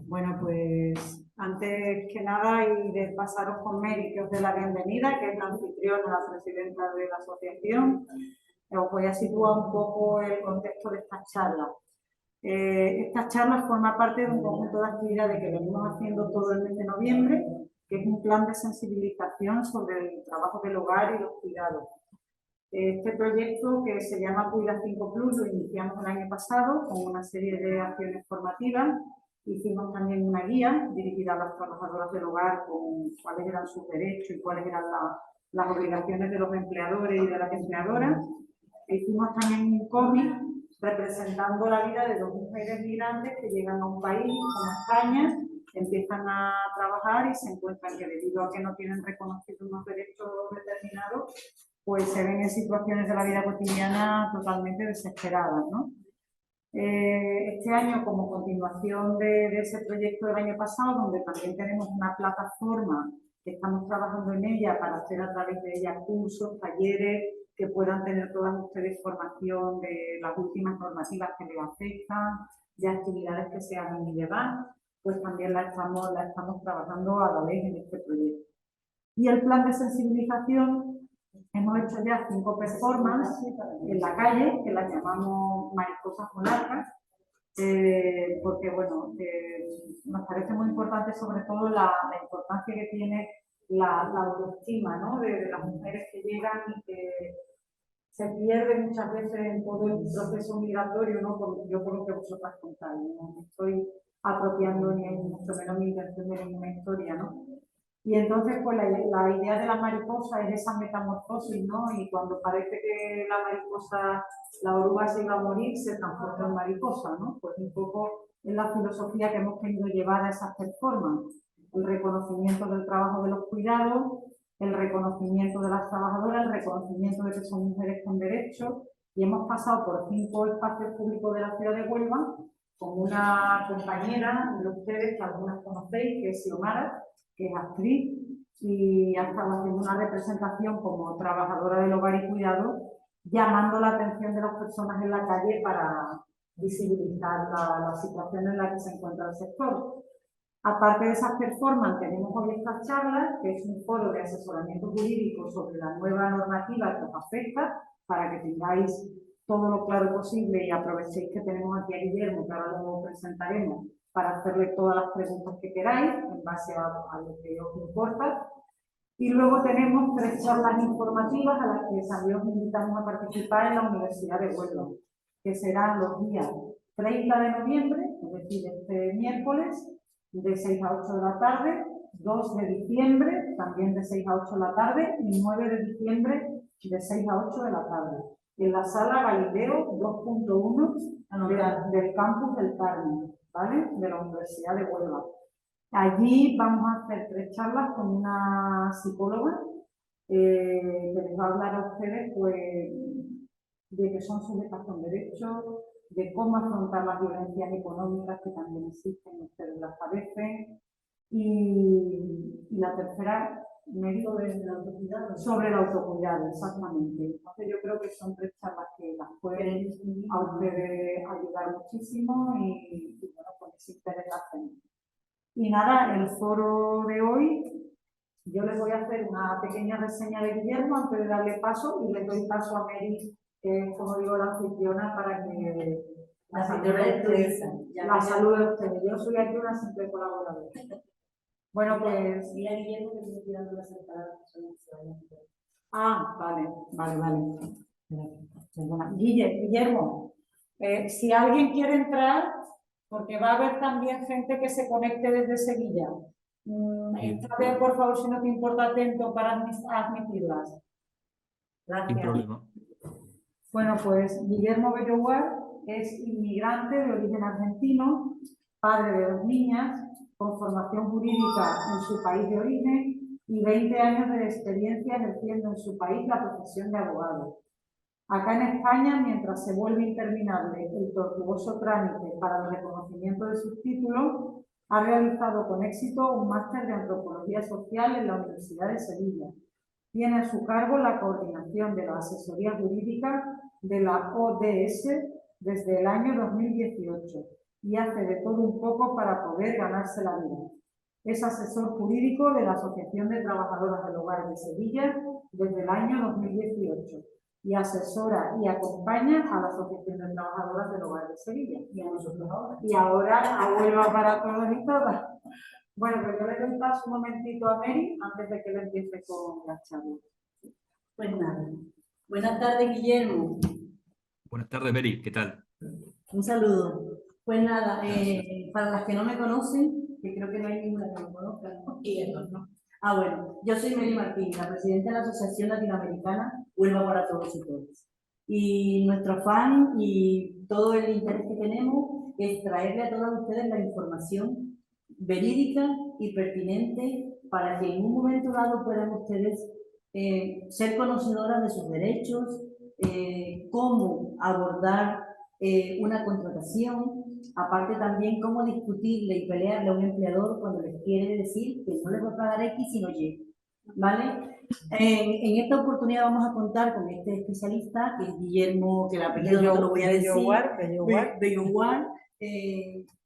Bueno, pues antes que nada y de pasaros con Mary, que os dé la bienvenida, que es la anfitriona, la presidenta de la asociación, os voy a situar un poco el contexto de estas charlas. Estas charlas forman parte de un conjunto de actividades que venimos haciendo todo el mes de noviembre, que es un plan de sensibilización sobre el trabajo del hogar y los cuidados. Este proyecto, que se llama Cuida 5 Plus, lo iniciamos el año pasado con una serie de acciones formativas. Hicimos también una guía dirigida a las trabajadoras del hogar con cuáles eran sus derechos y cuáles eran las obligaciones de los empleadores y de las empleadoras. Hicimos también un cómic representando la vida de dos mujeres migrantes que llegan a un país como España, empiezan a trabajar y se encuentran que debido a que no tienen reconocidos unos derechos determinados, pues se ven en situaciones de la vida cotidiana totalmente desesperadas, ¿no? Este año, como continuación de ese proyecto del año pasado, donde también tenemos una plataforma que estamos trabajando en ella para hacer a través de ella cursos, talleres, que puedan tener todas ustedes formación de las últimas normativas que les afectan, de actividades que se hagan y demás, pues también la estamos trabajando a la vez en este proyecto. Y el plan de sensibilización, hemos hecho ya 5 performances en la calle, que las llamamos mariposas monarcas, porque bueno, nos parece muy importante sobre todo la importancia que tiene la autoestima, ¿no? de las mujeres que llegan y que se pierden muchas veces en todo el proceso migratorio, ¿no? Yo por lo que vosotras contáis, no me estoy apropiando ni mucho menos mi intención de ninguna historia, ¿no? Y entonces, pues la idea de la mariposa es esa metamorfosis, ¿no? Y cuando parece que la mariposa, la oruga se iba a morir, se transforma en mariposa, ¿no? Pues un poco es la filosofía que hemos querido llevar a esas performances. El reconocimiento del trabajo de los cuidados, el reconocimiento de las trabajadoras, el reconocimiento de que son mujeres con derechos, y hemos pasado por 5 espacios públicos de la ciudad de Huelva con una compañera de ustedes que algunas conocéis, que es Xiomara, que es actriz y ha estado haciendo una representación como trabajadora del hogar y cuidado, llamando la atención de las personas en la calle para visibilizar la situación en la que se encuentra el sector. Aparte de esas performances, tenemos hoy estas charlas, que es un foro de asesoramiento jurídico sobre la nueva normativa que os afecta, para que tengáis todo lo claro posible y aprovechéis que tenemos aquí a Guillermo, que ahora lo presentaremos, para hacerle todas las preguntas que queráis en base a lo que os importa. Y luego tenemos 3 charlas informativas a las que también os invitamos a participar en la Universidad de Huelva, que serán los días 30 de noviembre, es decir, este miércoles, de 6 a 8 de la tarde, 2 de diciembre, también de 6 a 8 de la tarde, y 9 de diciembre, de 6 a 8 de la tarde, en la sala Galileo 2.1 del campus del Carmen, ¿vale? De la Universidad de Huelva. Allí vamos a hacer 3 charlas con una psicóloga que les va a hablar a ustedes pues, de que son sujetas con derechos, de cómo afrontar las violencias económicas que también existen, ustedes las padecen, y la tercera, sobre el autocuidado, exactamente. Entonces yo creo que son 3 charlas que las pueden a ustedes ayudar muchísimo y bueno, pues ese interés la hacen. Y nada, el foro de hoy, yo les voy a hacer una pequeña reseña de Guillermo antes de darle paso, y les doy paso a Mary, que es, como digo, la anfitriona, para que la salude ustedes. Yo soy aquí una simple colaboradora. Bueno, pues... Mira, Guillermo, que estoy tirando las entradas. Vale. Guillermo, si alguien quiere entrar, porque va a haber también gente que se conecte desde Sevilla. Estate, por favor, si no te importa, atento para admitirlas. Gracias. Sin problema. Bueno, pues Guillermo Belloguar es inmigrante de origen argentino, padre de 2 niñas, con formación jurídica en su país de origen y 20 años de experiencia ejerciendo en su país la profesión de abogado. Acá en España, mientras se vuelve interminable el tortuoso trámite para el reconocimiento de sus títulos, ha realizado con éxito un máster de Antropología Social en la Universidad de Sevilla. Tiene a su cargo la coordinación de la asesoría jurídica de la ODS desde el año 2018 y hace de todo un poco para poder ganarse la vida. Es asesor jurídico de la Asociación de Trabajadoras del Hogar de Sevilla desde el año 2018 y asesora y acompaña a la Asociación de Trabajadoras del Hogar de Sevilla. Y a nosotros ahora. Y ahora a Huelva para todas y todas. Bueno, pues yo le doy paso un momentito a Mary antes de que le empiece con la charla. Pues nada. Buenas tardes, Guillermo. Buenas tardes, Mary, ¿qué tal? Un saludo. Pues nada, para las que no me conocen, que creo que no hay ninguna que me conozca, ¿no? Y ellos, ¿no? Bueno, yo soy Mary Martín, la presidenta de la Asociación Latinoamericana Huelva para Todos y Todas. Y nuestro afán y todo el interés que tenemos es traerle a todos ustedes la información verídica y pertinente para que en un momento dado puedan ustedes ser conocedoras de sus derechos, cómo abordar una contratación, aparte también cómo discutirle y pelearle a un empleador cuando les quiere decir que no les va a pagar X sino Y, ¿vale? En esta oportunidad vamos a contar con este especialista, que es Guillermo, que el apellido no lo voy a decir, Belloguar.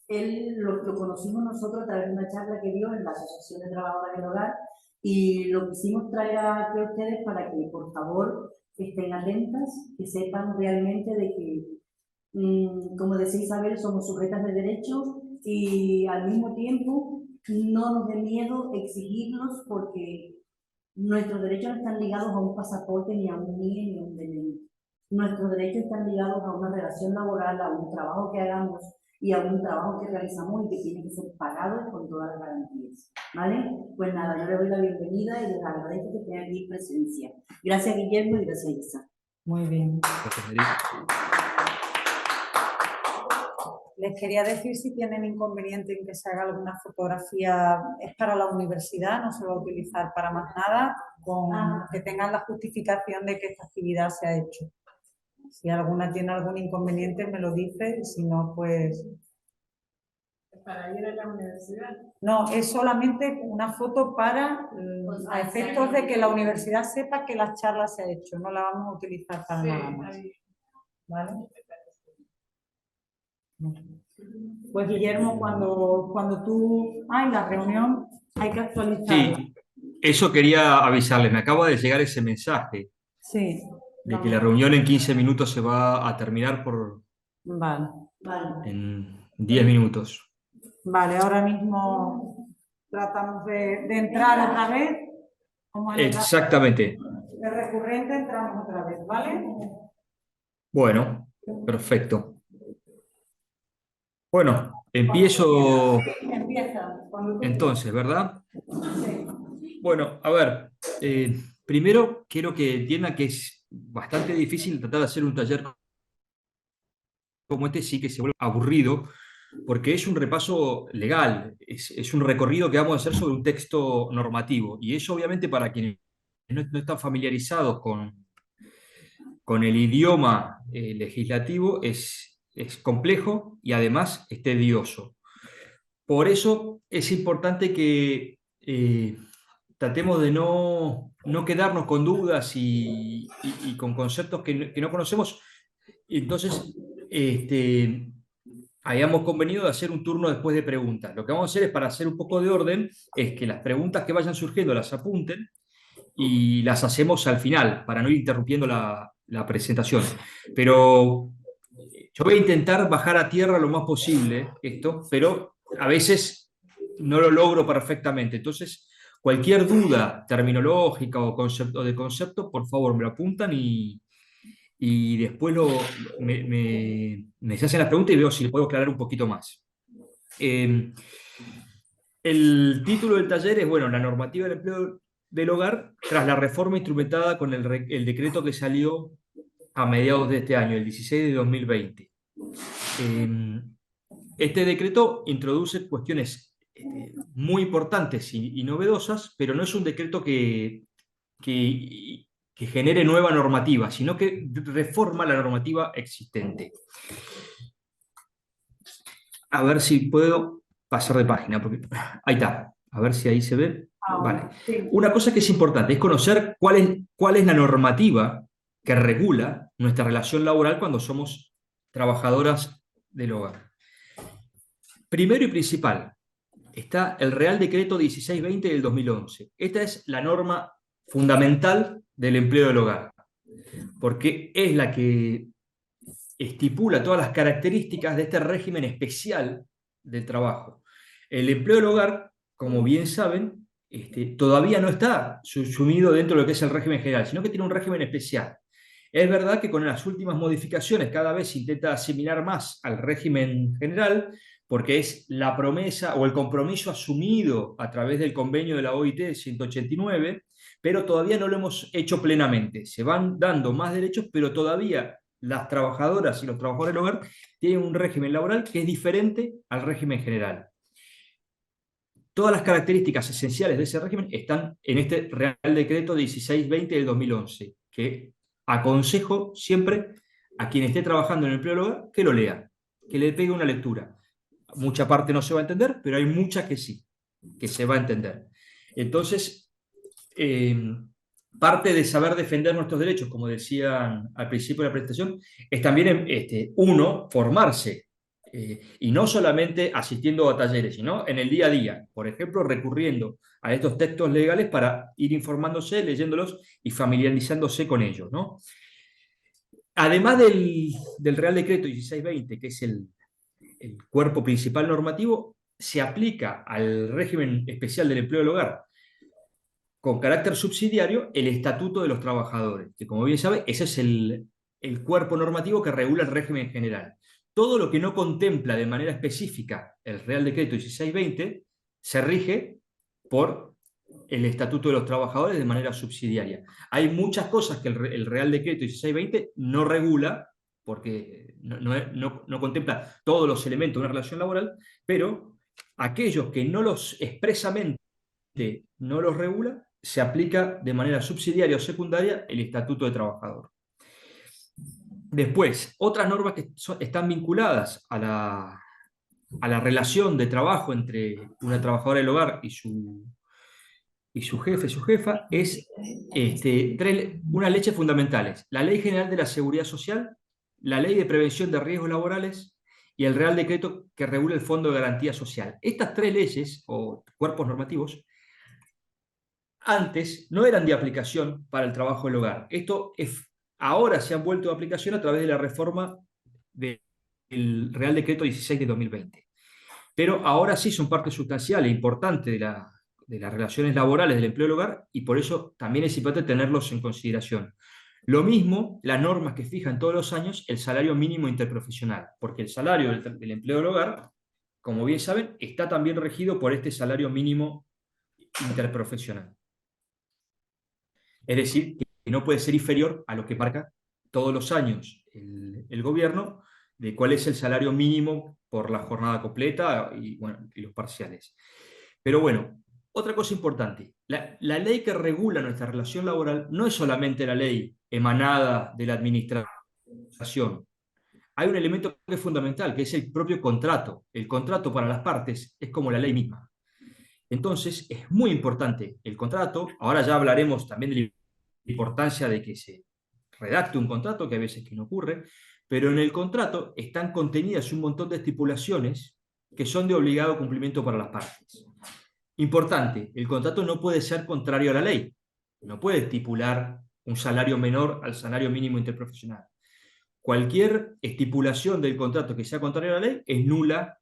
Él lo conocimos nosotros a través de una charla que dio en la Asociación de Trabajadoras del Hogar y lo quisimos traer aquí a ustedes para que, por favor, estén atentas, que sepan realmente de que, como decía Isabel, somos sujetas de derechos y al mismo tiempo no nos dé miedo exigirlos porque nuestros derechos no están ligados a un pasaporte, ni a un NIE, ni a un DNI. Nuestros derechos están ligados a una relación laboral, a un trabajo que hagamos y a un trabajo que realizamos y que tiene que ser pagado con todas las garantías, ¿vale? Pues nada, yo le doy la bienvenida y les agradezco que estén aquí en presencia. Gracias, Guillermo, y gracias, Isa. Muy bien. Gracias, Mary. Les quería decir si tienen inconveniente en que se haga alguna fotografía, es para la universidad, no se va a utilizar para más nada, con que tengan la justificación de que esta actividad se ha hecho. Si alguna tiene algún inconveniente me lo dice, y si no, pues... ¿Para ir a la universidad? No, es solamente una foto para, a efectos de que la universidad sepa que la charla se ha hecho, no la vamos a utilizar para nada más. ¿Vale? Pues Guillermo, cuando tú... la reunión hay que actualizarla. Sí, eso quería avisarles. Me acaba de llegar ese mensaje Sí. de que la reunión en 15 minutos se va a terminar Vale. en 10 minutos. Vale, ahora mismo tratamos de entrar otra vez. Exactamente. De recurrente entramos otra vez, ¿vale? Bueno, perfecto. Bueno, empiezo Empieza. entonces, ¿verdad? Sí. Bueno, a ver, primero quiero que entiendan que es bastante difícil tratar de hacer un taller como este, sí que se vuelve aburrido, porque es un repaso legal, es un recorrido que vamos a hacer sobre un texto normativo, y eso obviamente para quienes no están familiarizados con el idioma legislativo es complejo y además es tedioso. Por eso es importante que tratemos de no quedarnos con dudas y con conceptos que no conocemos. Entonces, habíamos convenido de hacer un turno después de preguntas. Lo que vamos a hacer es, para hacer un poco de orden, es que las preguntas que vayan surgiendo las apunten y las hacemos al final, para no ir interrumpiendo la presentación. Pero yo voy a intentar bajar a tierra lo más posible esto, pero a veces no lo logro perfectamente. Entonces, cualquier duda terminológica o de concepto, por favor, me lo apuntan y después me se hacen las preguntas y veo si le puedo aclarar un poquito más. El título del taller es, bueno, la normativa del empleo del hogar tras la reforma instrumentada con el decreto que salió a mediados de este año, el 16 de 2020. Este decreto introduce cuestiones muy importantes y novedosas, pero no es un decreto que genere nueva normativa, sino que reforma la normativa existente. A ver si puedo pasar de página, porque ahí está. A ver si ahí se ve. Vale. Una cosa que es importante es conocer cuál es la normativa que regula nuestra relación laboral cuando somos trabajadoras del hogar. Primero y principal, está el Real Decreto 1620 del 2011. Esta es la norma fundamental del empleo del hogar, porque es la que estipula todas las características de este régimen especial del trabajo. El empleo del hogar, como bien saben, todavía no está sumido dentro de lo que es el régimen general, sino que tiene un régimen especial. Es verdad que con las últimas modificaciones cada vez se intenta asimilar más al régimen general, porque es la promesa o el compromiso asumido a través del convenio de la OIT 189, pero todavía no lo hemos hecho plenamente. Se van dando más derechos, pero todavía las trabajadoras y los trabajadores del hogar tienen un régimen laboral que es diferente al régimen general. Todas las características esenciales de ese régimen están en este Real Decreto 1620 del 2011, que aconsejo siempre a quien esté trabajando en el empleo del hogar que lo lea, que le pegue una lectura. Mucha parte no se va a entender, pero hay mucha que sí, que se va a entender. Entonces, parte de saber defender nuestros derechos, como decían al principio de la presentación, es también uno formarse, y no solamente asistiendo a talleres, sino en el día a día, por ejemplo, recurriendo a estos textos legales para ir informándose, leyéndolos y familiarizándose con ellos, ¿no? Además del Real Decreto 1620, que es el cuerpo principal normativo, se aplica al régimen especial del empleo del hogar con carácter subsidiario el Estatuto de los Trabajadores, que como bien sabe, ese es el cuerpo normativo que regula el régimen general. Todo lo que no contempla de manera específica el Real Decreto 1620 se rige por el Estatuto de los Trabajadores de manera subsidiaria. Hay muchas cosas que el Real Decreto 1620 no regula, porque no contempla todos los elementos de una relación laboral, pero aquellos que no los expresamente no los regula, se aplica de manera subsidiaria o secundaria el Estatuto de Trabajador. Después, otras normas que están vinculadas a la relación de trabajo entre una trabajadora del hogar y su jefe, su jefa, es unas leyes fundamentales: la Ley General de la Seguridad Social, la Ley de Prevención de Riesgos Laborales y el Real Decreto que regula el Fondo de Garantía Social. Estas tres leyes o cuerpos normativos antes no eran de aplicación para el trabajo del hogar. Ahora se han vuelto de aplicación a través de la reforma del Real Decreto 16 de 2020. Pero ahora sí son parte sustancial e importante de las relaciones laborales del empleo del hogar, y por eso también es importante tenerlos en consideración. Lo mismo las normas que fijan todos los años el salario mínimo interprofesional, porque el salario del empleo del hogar, como bien saben, está también regido por este salario mínimo interprofesional. Es decir, que no puede ser inferior a lo que marca todos los años el gobierno de cuál es el salario mínimo por la jornada completa y los parciales. Pero bueno, otra cosa importante, la ley que regula nuestra relación laboral no es solamente la ley emanada de la administración. Hay un elemento que es fundamental, que es el propio contrato. El contrato para las partes es como la ley misma. Entonces, es muy importante el contrato. Ahora ya hablaremos también de la importancia de que se redacte un contrato, que a veces que no ocurre, pero en el contrato están contenidas un montón de estipulaciones que son de obligado cumplimiento para las partes. Importante, el contrato no puede ser contrario a la ley. No puede estipular un salario menor al salario mínimo interprofesional. Cualquier estipulación del contrato que sea contraria a la ley es nula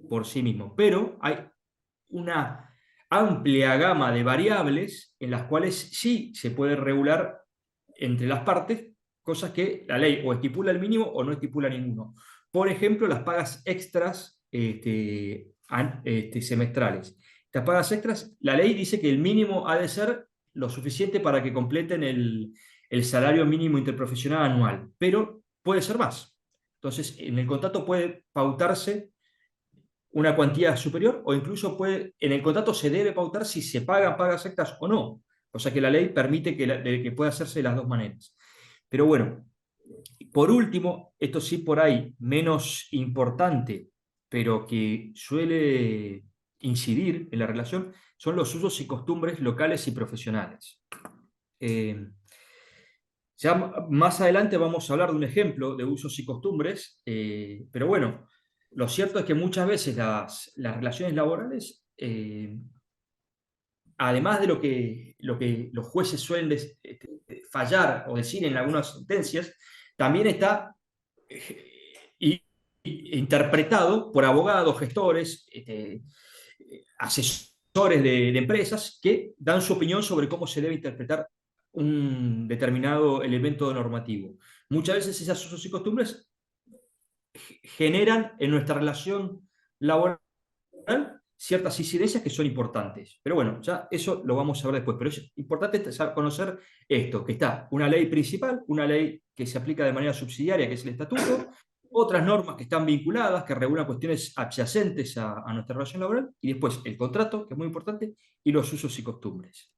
por sí mismo, pero hay una amplia gama de variables en las cuales sí se puede regular entre las partes cosas que la ley o estipula el mínimo o no estipula ninguno. Por ejemplo, las pagas extras semestrales. Estas pagas extras, la ley dice que el mínimo ha de ser lo suficiente para que completen el salario mínimo interprofesional anual, pero puede ser más. Entonces, en el contrato puede pautarse una cuantía superior, o incluso en el contrato se debe pautar si se pagan pagas extras o no. O sea que la ley permite que pueda hacerse de las dos maneras. Pero bueno, por último, esto sí por ahí menos importante, pero que suele incidir en la relación, son los usos y costumbres locales y profesionales. Ya más adelante vamos a hablar de un ejemplo de usos y costumbres, pero bueno, lo cierto es que muchas veces las relaciones laborales, además de lo que los jueces suelen fallar o decir en algunas sentencias, también está interpretado por abogados, gestores, asesores de empresas que dan su opinión sobre cómo se debe interpretar un determinado elemento normativo. Muchas veces esas usos y costumbres generan en nuestra relación laboral ciertas incidencias que son importantes. Pero bueno, ya eso lo vamos a ver después. Pero es importante conocer esto, que está una ley principal, una ley que se aplica de manera subsidiaria, que es el estatuto, otras normas que están vinculadas, que regulan cuestiones adyacentes a nuestra relación laboral, y después el contrato, que es muy importante, y los usos y costumbres.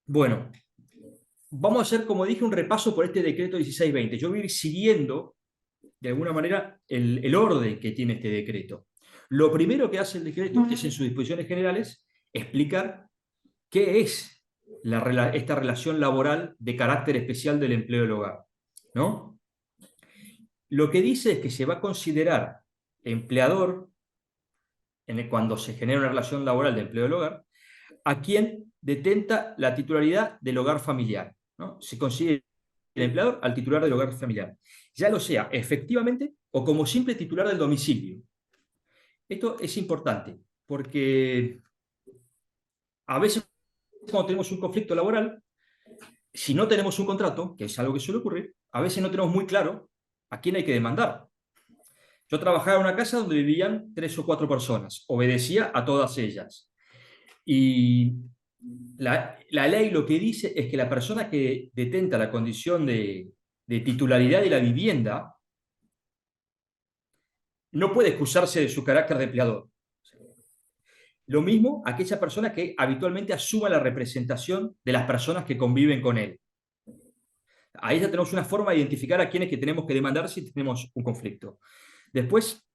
Bueno, vamos a hacer, como dije, un repaso por este decreto 1620. Yo voy a ir siguiendo, de alguna manera, el orden que tiene este decreto. Lo primero que hace el decreto, que es en sus disposiciones generales, explicar qué es esta relación laboral de carácter especial del empleo del hogar, ¿no? Lo que dice es que se va a considerar empleador, cuando se genera una relación laboral de empleo del hogar, a quien detenta la titularidad del hogar familiar, ¿no? Se considera el empleador al titular del hogar familiar, ya lo sea efectivamente o como simple titular del domicilio. Esto es importante porque a veces cuando tenemos un conflicto laboral, si no tenemos un contrato, que es algo que suele ocurrir, a veces no tenemos muy claro a quién hay que demandar. Yo trabajaba en una casa donde vivían 3 o 4 personas, obedecía a todas ellas. Y la ley lo que dice es que la persona que detenta la condición de titularidad de la vivienda no puede excusarse de su carácter de empleador. Lo mismo aquella persona que habitualmente asuma la representación de las personas que conviven con él. Ahí ya tenemos una forma de identificar a quienes que tenemos que demandar si tenemos un conflicto. Después,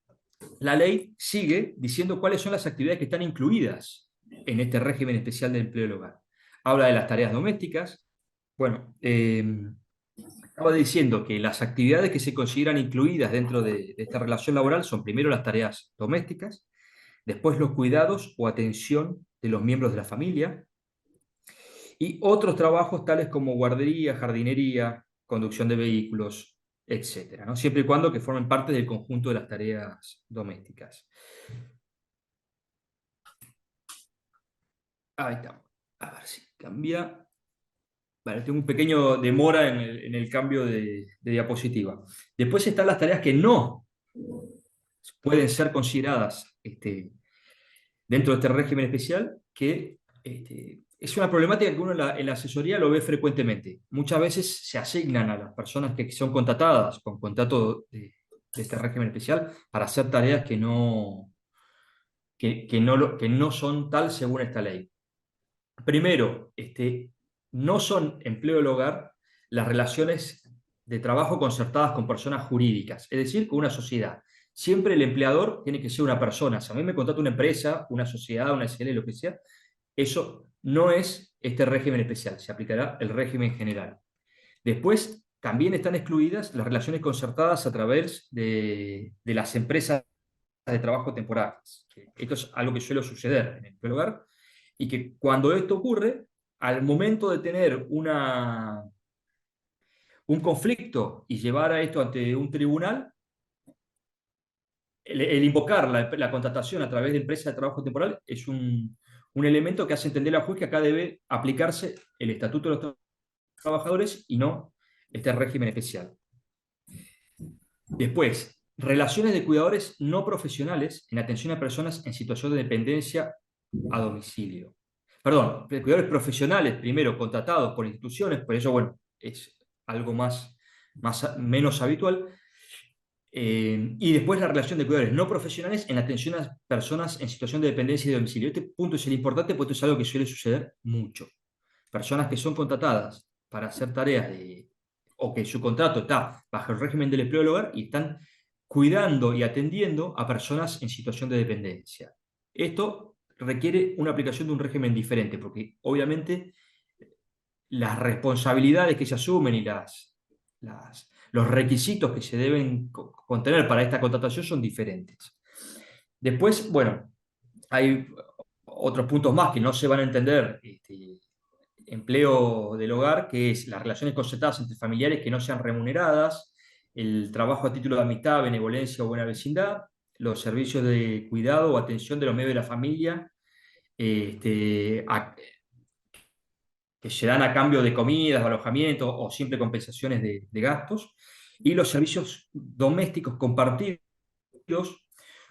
la ley sigue diciendo cuáles son las actividades que están incluidas en este régimen especial de empleo del hogar. Habla de las tareas domésticas. Bueno, estaba diciendo que las actividades que se consideran incluidas dentro de esta relación laboral son primero las tareas domésticas, después los cuidados o atención de los miembros de la familia, y otros trabajos tales como guardería, jardinería, conducción de vehículos, etcétera, ¿no? Siempre y cuando que formen parte del conjunto de las tareas domésticas. Ahí está. A ver si cambia. Vale, tengo un pequeño demora en el cambio de diapositiva. Después están las tareas que no pueden ser consideradas dentro de este régimen especial, que es una problemática que uno en la asesoría lo ve frecuentemente. Muchas veces se asignan a las personas que son contratadas con contrato de este régimen especial para hacer tareas que no son tal según esta ley. Primero, no son empleo del hogar las relaciones de trabajo concertadas con personas jurídicas, es decir, con una sociedad. Siempre el empleador tiene que ser una persona. Si a mí me contrata una empresa, una sociedad, una SL, lo que sea, eso no es este régimen especial, se aplicará el régimen general. Después, también están excluidas las relaciones concertadas a través de las empresas de trabajo temporales. Esto es algo que suele suceder en el empleo del hogar, y que cuando esto ocurre, al momento de tener un conflicto y llevar a esto ante un tribunal, el invocar la contratación a través de empresa de trabajo temporal es un elemento que hace entender al juez que acá debe aplicarse el Estatuto de los Trabajadores y no este régimen especial. Después, relaciones de cuidadores no profesionales en atención a personas en situación de dependencia a domicilio. Perdón, cuidadores profesionales, primero contratados por instituciones, por eso, bueno, es algo menos habitual. Y después la relación de cuidadores no profesionales en atención a personas en situación de dependencia y de domicilio. Este punto es el importante porque esto es algo que suele suceder mucho. Personas que son contratadas para hacer tareas o que su contrato está bajo el régimen del empleo del hogar y están cuidando y atendiendo a personas en situación de dependencia. Esto requiere una aplicación de un régimen diferente, porque obviamente las responsabilidades que se asumen y los los requisitos que se deben contener para esta contratación son diferentes. Después, bueno, hay otros puntos más que no se van a entender, empleo del hogar, que es las relaciones concertadas entre familiares que no sean remuneradas, el trabajo a título de amistad, benevolencia o buena vecindad, los servicios de cuidado o atención de los medios de la familia, que se dan a cambio de comidas, alojamiento o siempre compensaciones de gastos, y los servicios domésticos compartidos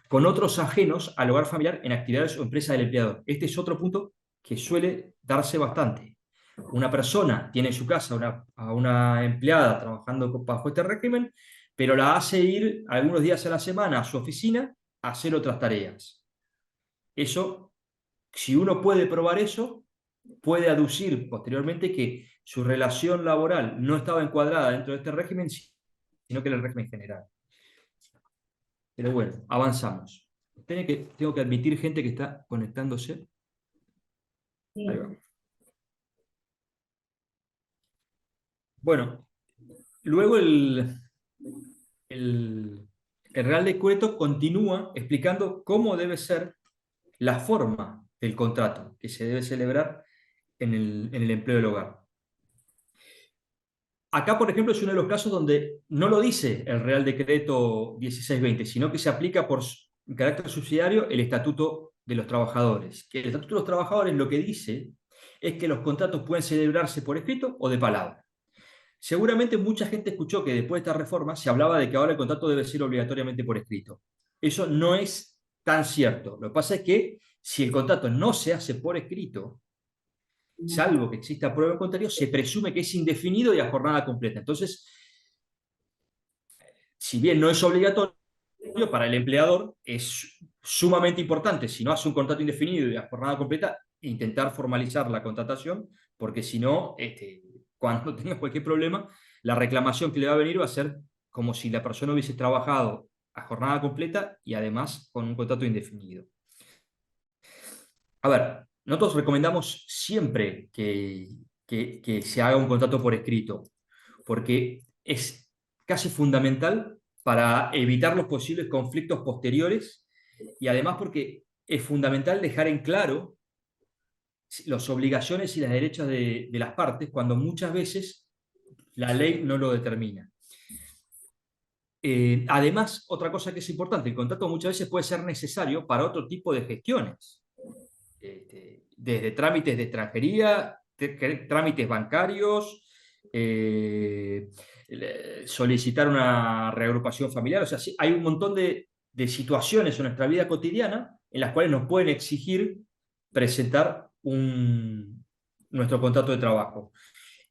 con otros ajenos al hogar familiar en actividades o empresas del empleador. Este es otro punto que suele darse bastante. Una persona tiene en su casa a una empleada trabajando bajo este régimen, pero la hace ir algunos días a la semana a su oficina a hacer otras tareas. Eso, si uno puede probar eso, puede aducir posteriormente que su relación laboral no estaba encuadrada dentro de este régimen, sino que era el régimen general. Pero bueno, avanzamos. Tengo que admitir gente que está conectándose. Sí. Ahí va. Bueno, luego el Real Decreto continúa explicando cómo debe ser la forma del contrato que se debe celebrar en el empleo del hogar. Acá, por ejemplo, es uno de los casos donde no lo dice el Real Decreto 1620, sino que se aplica por carácter subsidiario el Estatuto de los Trabajadores. Que el Estatuto de los Trabajadores lo que dice es que los contratos pueden celebrarse por escrito o de palabra. Seguramente mucha gente escuchó que después de esta reforma se hablaba de que ahora el contrato debe ser obligatoriamente por escrito. Eso no es tan cierto. Lo que pasa es que si el contrato no se hace por escrito, salvo que exista prueba en contrario, se presume que es indefinido y a jornada completa. Entonces, si bien no es obligatorio, para el empleador es sumamente importante, si no hace un contrato indefinido y a jornada completa, intentar formalizar la contratación, porque si no, cuando tenga cualquier problema, la reclamación que le va a venir va a ser como si la persona hubiese trabajado a jornada completa y además con un contrato indefinido. A ver, nosotros recomendamos siempre que se haga un contrato por escrito, porque es casi fundamental para evitar los posibles conflictos posteriores y además porque es fundamental dejar en claro las obligaciones y los derechos de las partes cuando muchas veces la ley no lo determina. Además, otra cosa que es importante, el contrato muchas veces puede ser necesario para otro tipo de gestiones. Desde trámites de extranjería, trámites bancarios, solicitar una reagrupación familiar. O sea, sí, hay un montón de situaciones en nuestra vida cotidiana en las cuales nos pueden exigir presentar nuestro contrato de trabajo.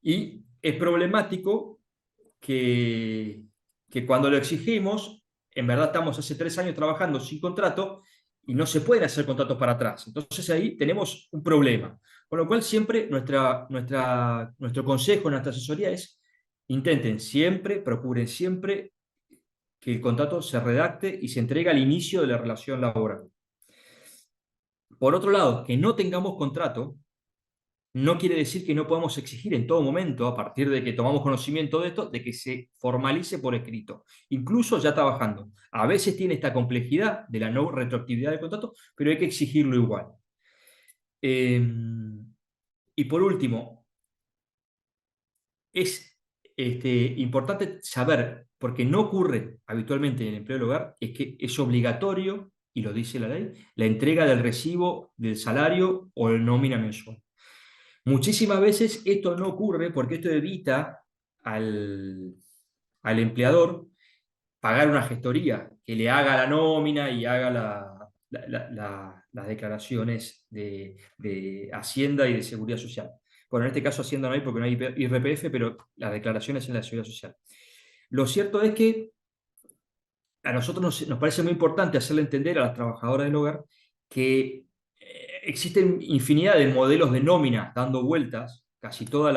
Y es problemático que cuando lo exigimos, en verdad estamos hace 3 años trabajando sin contrato y no se pueden hacer contratos para atrás. Entonces ahí tenemos un problema. Con lo cual siempre nuestro consejo, nuestra asesoría es intenten siempre, procuren siempre que el contrato se redacte y se entregue al inicio de la relación laboral. Por otro lado, que no tengamos contrato no quiere decir que no podamos exigir en todo momento, a partir de que tomamos conocimiento de esto, de que se formalice por escrito, incluso ya trabajando. A veces tiene esta complejidad de la no retroactividad del contrato, pero hay que exigirlo igual. Y por último, es importante saber, porque no ocurre habitualmente en el empleo del hogar, es que es obligatorio, y lo dice la ley, la entrega del recibo del salario o la nómina mensual. Muchísimas veces esto no ocurre porque esto evita al empleador pagar una gestoría que le haga la nómina y haga las declaraciones de Hacienda y de Seguridad Social. Bueno, en este caso Hacienda no hay porque no hay IRPF, pero las declaraciones en la Seguridad Social. Lo cierto es que a nosotros nos parece muy importante hacerle entender a las trabajadoras del hogar que existen infinidad de modelos de nómina dando vueltas. Casi todos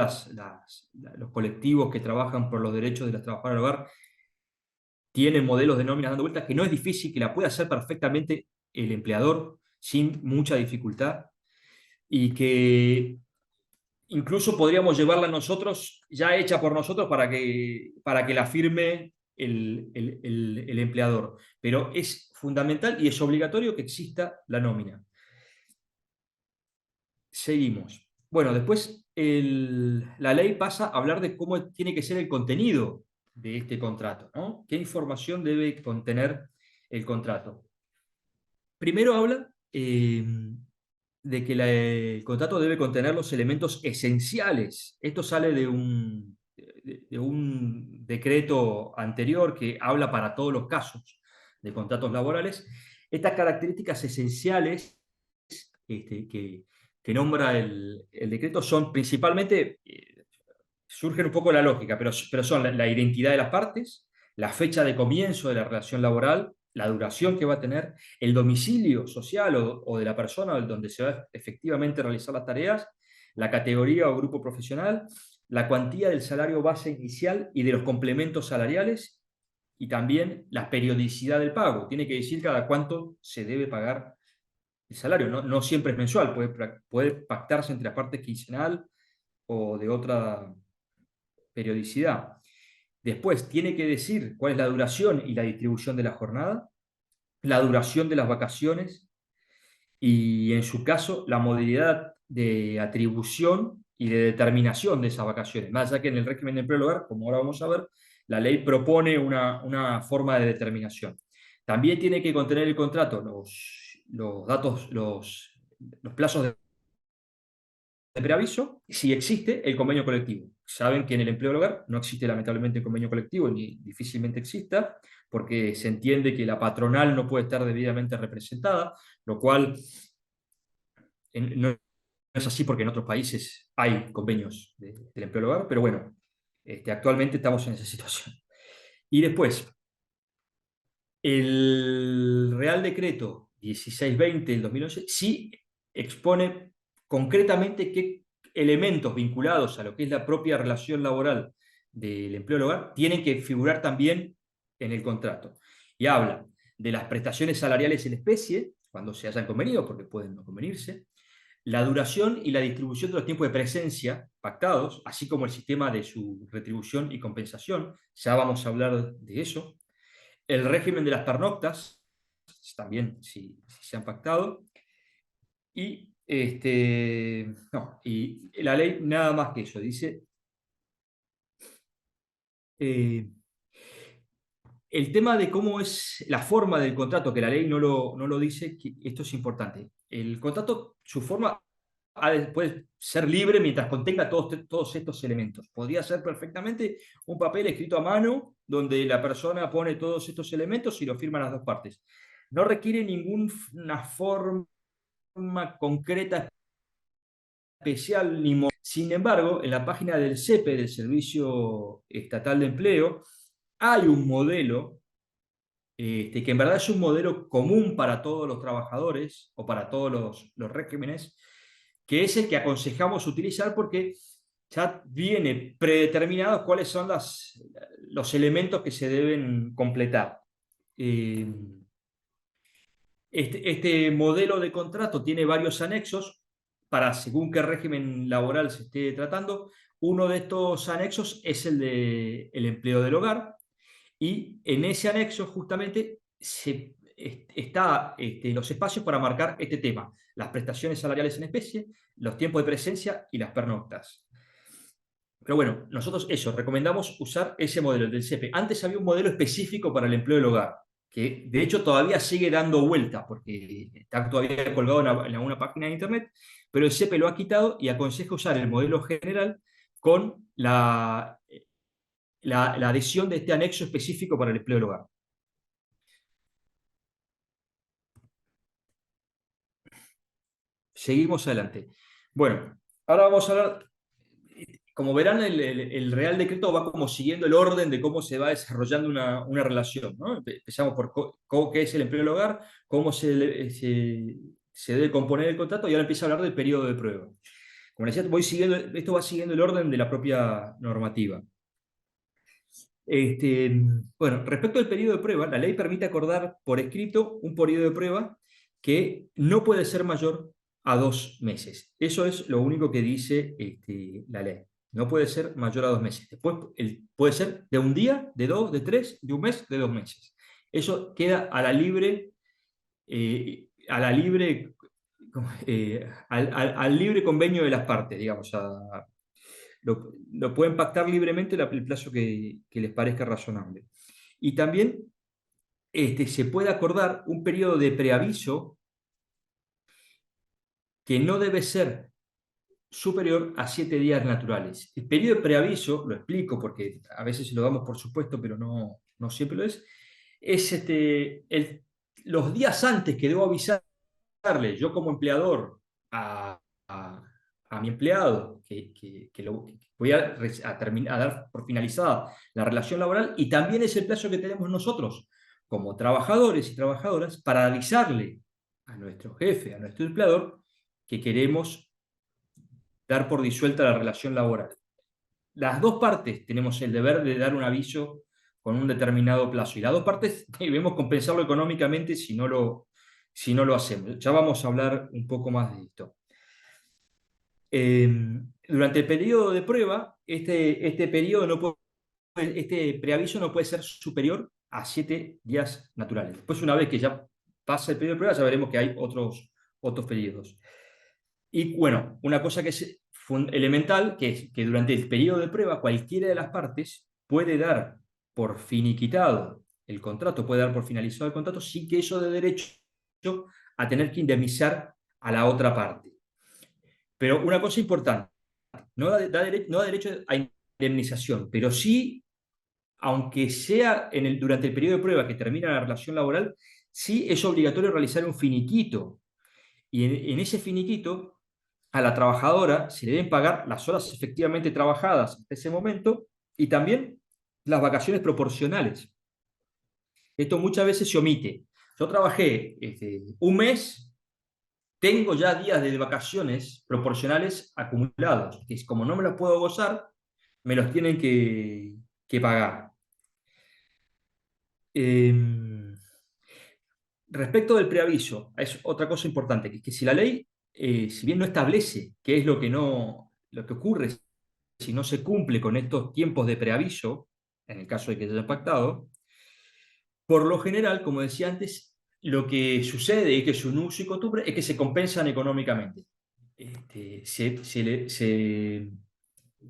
los colectivos que trabajan por los derechos de las trabajadoras del hogar tienen modelos de nómina dando vueltas que no es difícil, que la puede hacer perfectamente el empleador sin mucha dificultad y que incluso podríamos llevarla nosotros, ya hecha por nosotros, para que la firme el empleador. Pero es fundamental y es obligatorio que exista la nómina. Seguimos. Bueno, después la ley pasa a hablar de cómo tiene que ser el contenido de este contrato, ¿no? ¿Qué información debe contener el contrato? Primero habla de que el contrato debe contener los elementos esenciales. Esto sale de un decreto anterior que habla para todos los casos de contratos laborales. Estas características esenciales que nombra el decreto son principalmente, surgen un poco de la lógica, pero son la identidad de las partes, la fecha de comienzo de la relación laboral, la duración que va a tener, el domicilio social o de la persona donde se va efectivamente a realizar las tareas, la categoría o grupo profesional, la cuantía del salario base inicial y de los complementos salariales, y también la periodicidad del pago. Tiene que decir cada cuánto se debe pagar el salario. No siempre es mensual, puede pactarse entre las partes quincenal o de otra periodicidad. Después tiene que decir cuál es la duración y la distribución de la jornada, la duración de las vacaciones y, en su caso, la modalidad de atribución y de determinación de esas vacaciones. Más allá que en el régimen de empleo del hogar, como ahora vamos a ver, la ley propone una forma de determinación. También tiene que contener el contrato los datos, los plazos de preaviso, si existe el convenio colectivo. Saben que en el empleo del hogar no existe lamentablemente el convenio colectivo, ni difícilmente exista, porque se entiende que la patronal no puede estar debidamente representada, lo cual no es así porque en otros países hay convenios del empleo del hogar, pero bueno, actualmente estamos en esa situación. Y después, el Real Decreto 1620 del 2011 sí expone concretamente qué elementos vinculados a lo que es la propia relación laboral del empleo del hogar tienen que figurar también en el contrato. Y habla de las prestaciones salariales en especie, cuando se hayan convenido, porque pueden no convenirse, la duración y la distribución de los tiempos de presencia pactados, así como el sistema de su retribución y compensación, ya vamos a hablar de eso, el régimen de las pernoctas, también si se han pactado, y, no, y la ley nada más que eso, dice, eh, el tema de cómo es la forma del contrato, que la ley no lo dice, que esto es importante. El contrato, su forma puede ser libre mientras contenga todos estos elementos. Podría ser perfectamente un papel escrito a mano donde la persona pone todos estos elementos y lo firman las dos partes. No requiere ninguna forma concreta, especial ni. Sin embargo, en la página del SEPE, del Servicio Estatal de Empleo, hay un modelo que en verdad es un modelo común para todos los trabajadores o para todos los regímenes, que es el que aconsejamos utilizar porque ya viene predeterminado cuáles son los elementos que se deben completar. Este modelo de contrato tiene varios anexos para según qué régimen laboral se esté tratando. Uno de estos anexos es el del empleo del hogar, y en ese anexo justamente está los espacios para marcar este tema: las prestaciones salariales en especie, los tiempos de presencia y las pernoctas. Pero bueno, nosotros eso, recomendamos usar ese modelo del SEPE. Antes había un modelo específico para el empleo del hogar, que de hecho todavía sigue dando vueltas, porque está todavía colgado en alguna página de internet, pero el SEPE lo ha quitado y aconseja usar el modelo general con la adhesión de este anexo específico para el empleo del hogar. Seguimos adelante. Bueno, ahora vamos a hablar. Como verán, el Real Decreto va como siguiendo el orden de cómo se va desarrollando una relación, ¿no? Empezamos por qué es el empleo del hogar, cómo se debe componer el contrato, y ahora empieza a hablar del periodo de prueba. Como les decía, esto va siguiendo el orden de la propia normativa. Bueno, respecto al periodo de prueba, la ley permite acordar por escrito un periodo de prueba que no puede ser mayor a 2 meses. Eso es lo único que dice la ley. No puede ser mayor a 2 meses. Después puede ser de un día, de 2, de 3, de un mes, de 2 meses. Eso queda a la libre, al libre convenio de las partes, digamos. Lo pueden pactar libremente el plazo que les parezca razonable. Y también se puede acordar un periodo de preaviso que no debe ser superior a 7 días naturales. El periodo de preaviso, lo explico porque a veces lo damos por supuesto, pero no siempre lo es los días antes que debo avisarle yo como empleador a mi empleado que voy a dar por finalizada la relación laboral, y también es el plazo que tenemos nosotros como trabajadores y trabajadoras para avisarle a nuestro jefe, a nuestro empleador, que queremos dar por disuelta la relación laboral. Las dos partes tenemos el deber de dar un aviso con un determinado plazo, y las dos partes debemos compensarlo económicamente si no lo hacemos. Ya vamos a hablar un poco más de esto. Durante el periodo de prueba, este preaviso no puede ser superior a 7 días naturales. Después, una vez que ya pasa el periodo de prueba, ya veremos que hay otros periodos. Y bueno, una cosa que es elemental, que es que durante el periodo de prueba cualquiera de las partes puede dar por finiquitado el contrato, puede dar por finalizado el contrato, sin que eso dé derecho a tener que indemnizar a la otra parte. Pero una cosa importante, no da derecho a indemnización, pero sí, aunque sea durante el periodo de prueba que termina la relación laboral, sí es obligatorio realizar un finiquito. Y en ese finiquito, a la trabajadora se le deben pagar las horas efectivamente trabajadas hasta ese momento, y también las vacaciones proporcionales. Esto muchas veces se omite. Yo trabajé un mes, tengo ya días de vacaciones proporcionales acumulados, que como no me los puedo gozar, me los tienen que pagar. Respecto del preaviso, es otra cosa importante, que si la ley, si bien no establece qué es lo que ocurre si no se cumple con estos tiempos de preaviso, en el caso de que se haya pactado, por lo general, como decía antes, lo que sucede, y que es un uso y costumbre, es que se compensan económicamente.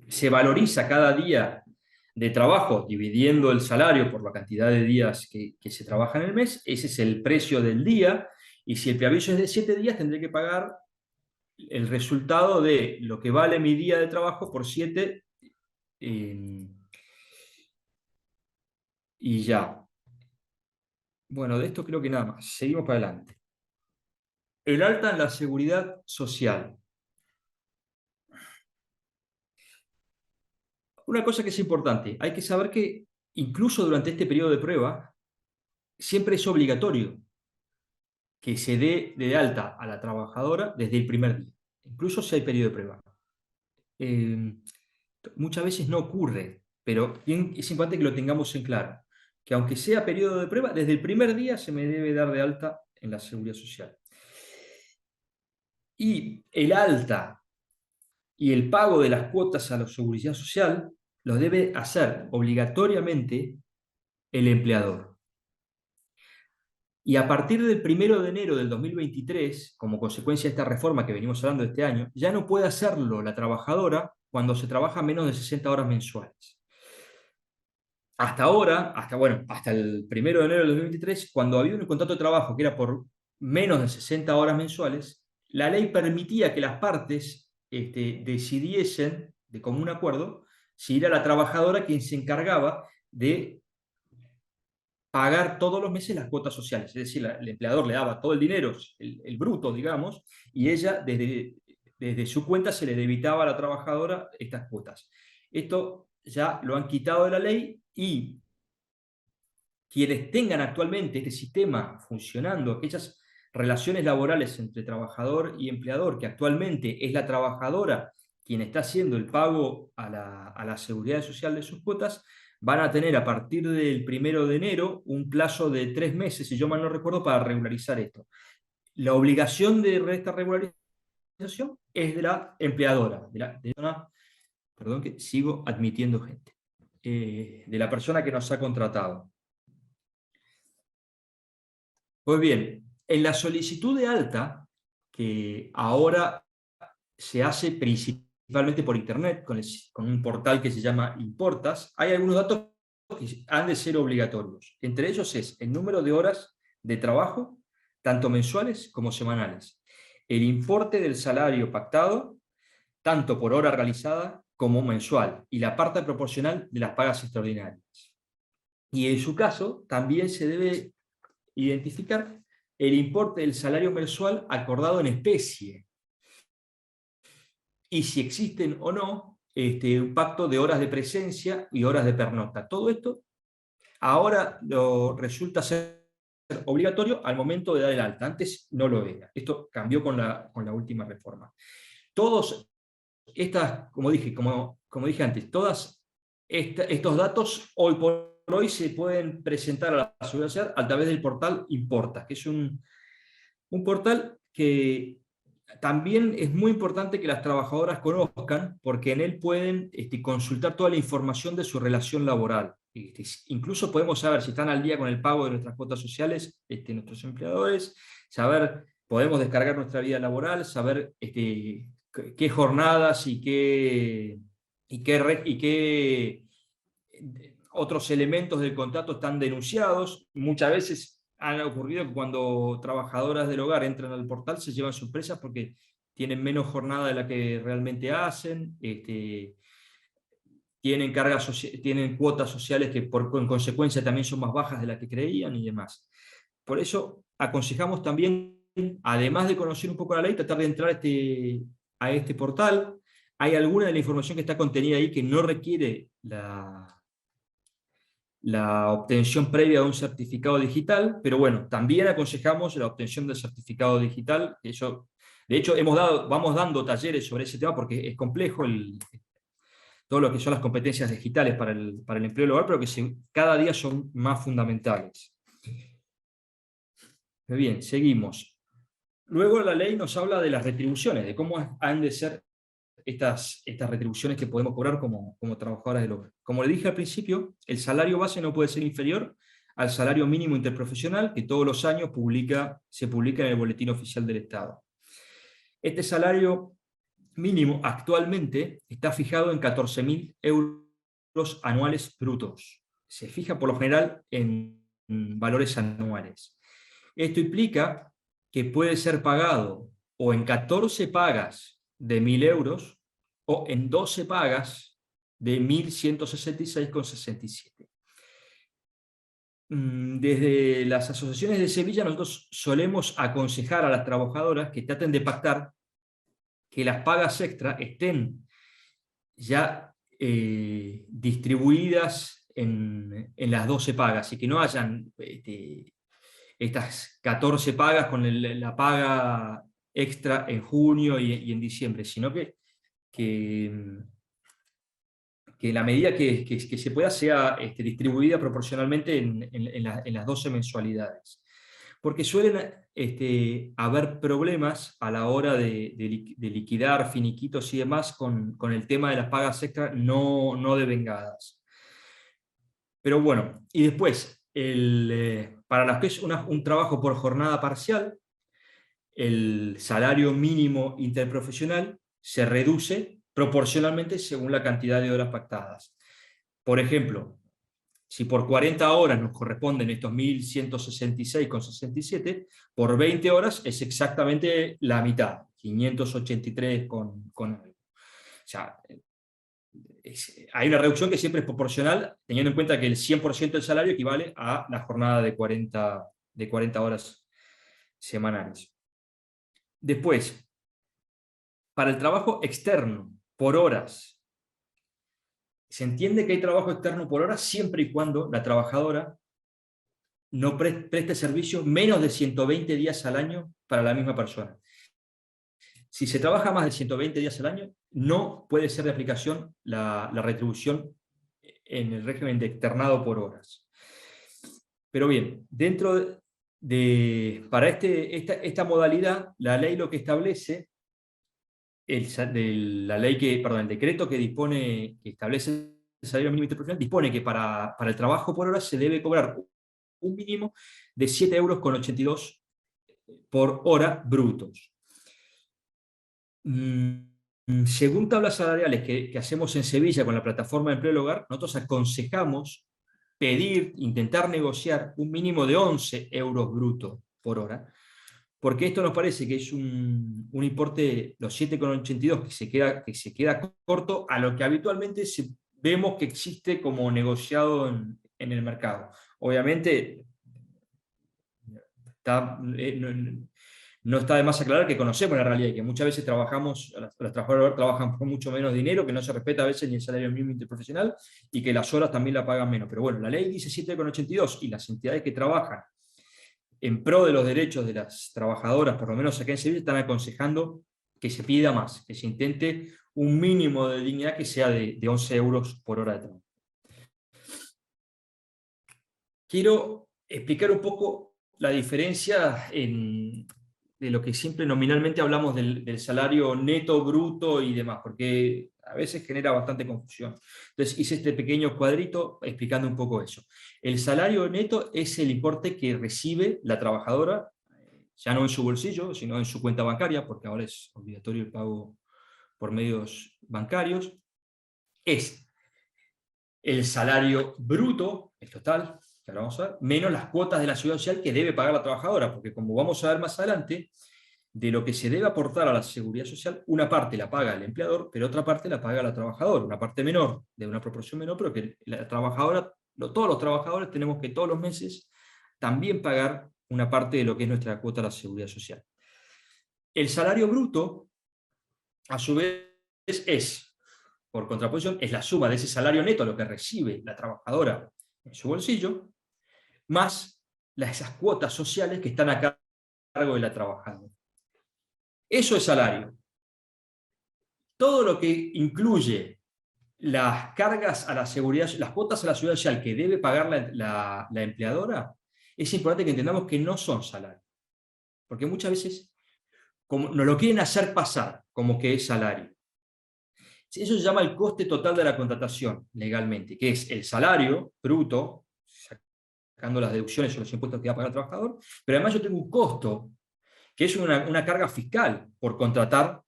Se valoriza cada día de trabajo dividiendo el salario por la cantidad de días que se trabaja en el mes. Ese es el precio del día, y si el preaviso es de 7 días, tendré que pagar el resultado de lo que vale mi día de trabajo por 7, y ya. Bueno, de esto creo que nada más. Seguimos para adelante. El alta en la seguridad social. Una cosa que es importante, hay que saber que incluso durante este periodo de prueba, siempre es obligatorio que se dé de alta a la trabajadora desde el primer día, incluso si hay periodo de prueba. Muchas veces no ocurre, pero es importante que lo tengamos en claro, que aunque sea periodo de prueba, desde el primer día se me debe dar de alta en la seguridad social. Y el alta y el pago de las cuotas a la seguridad social lo debe hacer obligatoriamente el empleador. Y a partir del 1 de enero del 2023, como consecuencia de esta reforma que venimos hablando de este año, ya no puede hacerlo la trabajadora cuando se trabaja menos de 60 horas mensuales. Hasta ahora, hasta el 1 de enero del 2023, cuando había un contrato de trabajo que era por menos de 60 horas mensuales, la ley permitía que las partes decidiesen de común acuerdo si era la trabajadora quien se encargaba de pagar todos los meses las cuotas sociales. Es decir, el empleador le daba todo el dinero, el bruto, digamos, y ella desde su cuenta se le debitaba a la trabajadora estas cuotas. Esto ya lo han quitado de la ley, y quienes tengan actualmente este sistema funcionando, aquellas relaciones laborales entre trabajador y empleador, que actualmente es la trabajadora quien está haciendo el pago a la seguridad social de sus cuotas, van a tener a partir del 1 de enero un plazo de 3 meses, si yo mal no recuerdo, para regularizar esto. La obligación de esta regularización es de la empleadora, de la persona, perdón que sigo admitiendo gente, de la persona que nos ha contratado. Pues bien, en la solicitud de alta, que ahora se hace principalmente por internet, con un portal que se llama Importas, hay algunos datos que han de ser obligatorios. Entre ellos es el número de horas de trabajo, tanto mensuales como semanales, el importe del salario pactado, tanto por hora realizada como mensual, y la parte proporcional de las pagas extraordinarias. Y en su caso, también se debe identificar el importe del salario mensual acordado en especie, y si existen o no un pacto de horas de presencia y horas de pernocta. Todo esto ahora resulta ser obligatorio al momento de dar el alta. Antes no lo era. Esto cambió con la última reforma. Todos estas, como dije antes, todos estos datos hoy por hoy se pueden presentar a la Seguridad Social a través del portal Importas, que es un portal que también es muy importante que las trabajadoras conozcan, porque en él pueden consultar toda la información de su relación laboral. Incluso podemos saber si están al día con el pago de nuestras cuotas sociales, nuestros empleadores, podemos descargar nuestra vida laboral, saber qué jornadas y qué otros elementos del contrato están denunciados. Muchas veces han ocurrido que cuando trabajadoras del hogar entran al portal se llevan sorpresas porque tienen menos jornada de la que realmente hacen, tienen cuotas sociales que en consecuencia también son más bajas de las que creían y demás. Por eso aconsejamos también, además de conocer un poco la ley, tratar de entrar a este portal. Hay alguna de la información que está contenida ahí que no requiere la obtención previa de un certificado digital, pero bueno, también aconsejamos la obtención del certificado digital. De hecho, vamos dando talleres sobre ese tema porque es complejo todo lo que son las competencias digitales para el empleo del hogar, pero que cada día son más fundamentales. Muy bien, seguimos. Luego la ley nos habla de las retribuciones, de cómo han de ser estas retribuciones que podemos cobrar como trabajadoras del hogar. Como le dije al principio, el salario base no puede ser inferior al salario mínimo interprofesional que todos los años se publica en el Boletín Oficial del Estado. Este salario mínimo actualmente está fijado en 14.000 euros anuales brutos. Se fija por lo general en valores anuales. Esto implica que puede ser pagado o en 14 pagas de 1.000 euros o en 12 pagas de 1.166,67. Desde las asociaciones de Sevilla nosotros solemos aconsejar a las trabajadoras que traten de pactar que las pagas extra estén ya distribuidas en las 12 pagas y que no hayan estas 14 pagas con la paga extra en junio y en diciembre, sino que la medida que se pueda sea distribuida proporcionalmente en las 12 mensualidades. Porque suelen haber problemas a la hora de liquidar finiquitos y demás con el tema de las pagas extra no devengadas. Pero bueno, y después, para las que es un trabajo por jornada parcial, el salario mínimo interprofesional se reduce proporcionalmente según la cantidad de horas pactadas. Por ejemplo, si por 40 horas nos corresponden estos 1.166,67, por 20 horas es exactamente la mitad, 583 con algo. O sea, hay una reducción que siempre es proporcional, teniendo en cuenta que el 100% del salario equivale a la jornada de 40 horas semanales. Después, para el trabajo externo, por horas, se entiende que hay trabajo externo por horas siempre y cuando la trabajadora no preste servicio menos de 120 días al año para la misma persona. Si se trabaja más de 120 días al año, no puede ser de aplicación la retribución en el régimen de externado por horas. Pero bien, para esta modalidad, la ley lo que establece la ley que, perdón, el decreto que establece el salario mínimo interprofesional, dispone que para el trabajo por hora se debe cobrar un mínimo de 7,82 € por hora brutos. Según tablas salariales que hacemos en Sevilla con la plataforma de empleo del hogar, nosotros aconsejamos intentar negociar un mínimo de 11 € brutos por hora, porque esto nos parece que es un importe, los 7,82, que se queda corto a lo que habitualmente vemos que existe como negociado en el mercado. Obviamente, no está de más aclarar que conocemos la realidad y que muchas veces los trabajadores trabajan por mucho menos dinero, que no se respeta a veces ni el salario mínimo interprofesional y que las horas también la pagan menos. Pero bueno, la ley dice 7,82 y las entidades que trabajan en pro de los derechos de las trabajadoras, por lo menos acá en Sevilla, están aconsejando que se pida más, que se intente un mínimo de dignidad que sea de 11 € por hora de trabajo. Quiero explicar un poco la diferencia de lo que siempre nominalmente hablamos del salario neto, bruto y demás, porque a veces genera bastante confusión. Entonces hice este pequeño cuadrito explicando un poco eso. El salario neto es el importe que recibe la trabajadora, ya no en su bolsillo, sino en su cuenta bancaria, porque ahora es obligatorio el pago por medios bancarios. Es el salario bruto, el total, que ahora vamos a ver, menos las cuotas de la seguridad social que debe pagar la trabajadora, porque como vamos a ver más adelante, de lo que se debe aportar a la seguridad social, una parte la paga el empleador, pero otra parte la paga la trabajadora, una parte menor, de una proporción menor, pero que la trabajadora, todos los trabajadores tenemos que todos los meses también pagar una parte de lo que es nuestra cuota a la seguridad social. El salario bruto, a su vez, por contraposición, es la suma de ese salario neto, lo que recibe la trabajadora en su bolsillo, más esas cuotas sociales que están a cargo de la trabajadora. Eso es salario. Todo lo que incluye las cargas a la seguridad, las cuotas a la seguridad social que debe pagar la empleadora, es importante que entendamos que no son salarios. Porque muchas veces nos lo quieren hacer pasar como que es salario. Eso se llama el coste total de la contratación legalmente, que es el salario bruto, sacando las deducciones o los impuestos que va a pagar el trabajador, pero además yo tengo un costo, que es una carga fiscal por contratar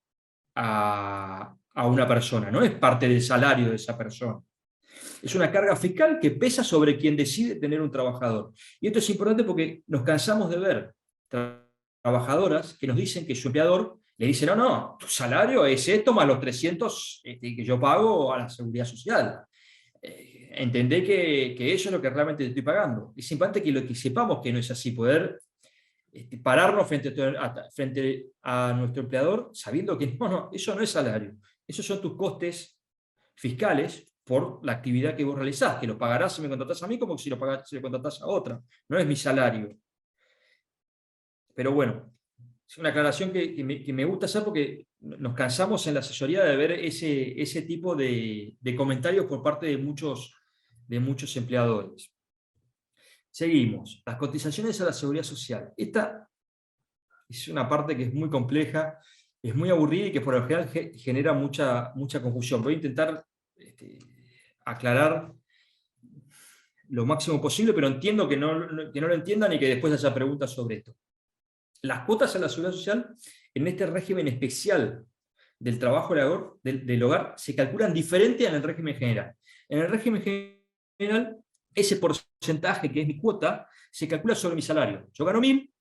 a una persona, no es parte del salario de esa persona. Es una carga fiscal que pesa sobre quien decide tener un trabajador. Y esto es importante porque nos cansamos de ver trabajadoras que nos dicen que su empleador le dice, no, tu salario es esto más los 300 que yo pago a la seguridad social. Entendé que eso es lo que realmente te estoy pagando. Es importante que sepamos que no es así, poder pararnos frente a nuestro empleador sabiendo que no, eso no es salario. Esos son tus costes fiscales por la actividad que vos realizás, que lo pagarás si me contratás a mí como si lo contratás a otra. No es mi salario. Pero bueno, es una aclaración que me gusta hacer porque nos cansamos en la asesoría de ver ese tipo de comentarios por parte de muchos empleadores. Seguimos. Las cotizaciones a la seguridad social. Esta es una parte que es muy compleja, es muy aburrida y que por lo general genera mucha confusión. Voy a intentar aclarar lo máximo posible, pero entiendo que no lo entiendan y que después haya preguntas sobre esto. Las cuotas a la seguridad social, en este régimen especial del trabajo del hogar, se calculan diferente en el régimen general. En el régimen general, ese porcentaje que es mi cuota, se calcula sobre mi salario. Yo gano 1.000,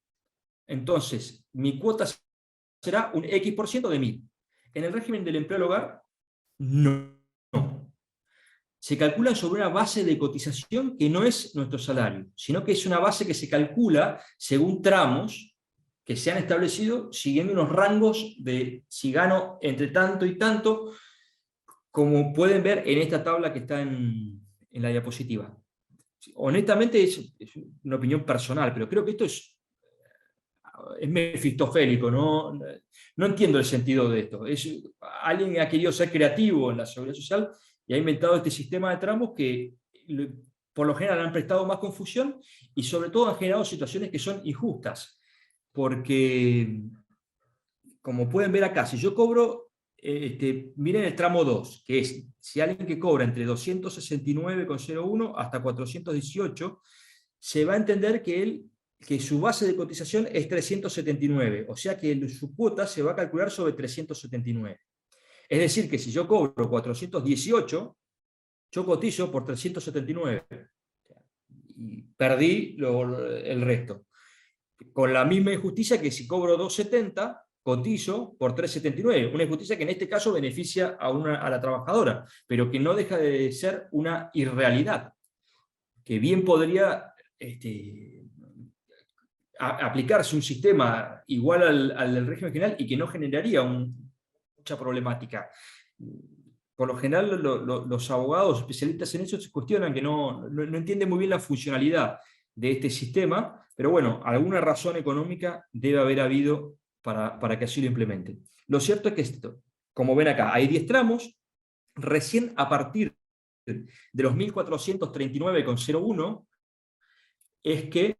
entonces mi cuota será un X% de 1.000. En el régimen del empleo del hogar, no. Se calcula sobre una base de cotización que no es nuestro salario, sino que es una base que se calcula según tramos que se han establecido siguiendo unos rangos de si gano entre tanto y tanto, como pueden ver en esta tabla que está en la diapositiva. Honestamente es una opinión personal, pero creo que esto es mefistofélico, no entiendo el sentido de esto. Alguien ha querido ser creativo en la seguridad social y ha inventado este sistema de tramos que por lo general han prestado más confusión y sobre todo han generado situaciones que son injustas. Porque, como pueden ver acá, si yo cobro miren el tramo 2, que es si alguien que cobra entre 269,01 hasta 418, se va a entender que su base de cotización es 379, o sea que su cuota se va a calcular sobre 379. Es decir, que si yo cobro 418, yo cotizo por 379 y perdí el resto. Con la misma injusticia que si cobro 270, cotizo por 379. Una injusticia que en este caso beneficia a la trabajadora, pero que no deja de ser una irrealidad, que bien podría aplicarse un sistema igual al del régimen general y que no generaría mucha problemática. Por lo general, los abogados especialistas en eso se cuestionan que no entienden muy bien la funcionalidad de este sistema, pero bueno, alguna razón económica debe haber habido para que así lo implementen. Lo cierto es que esto, como ven acá, hay 10 tramos, recién a partir de los 1439,01 es que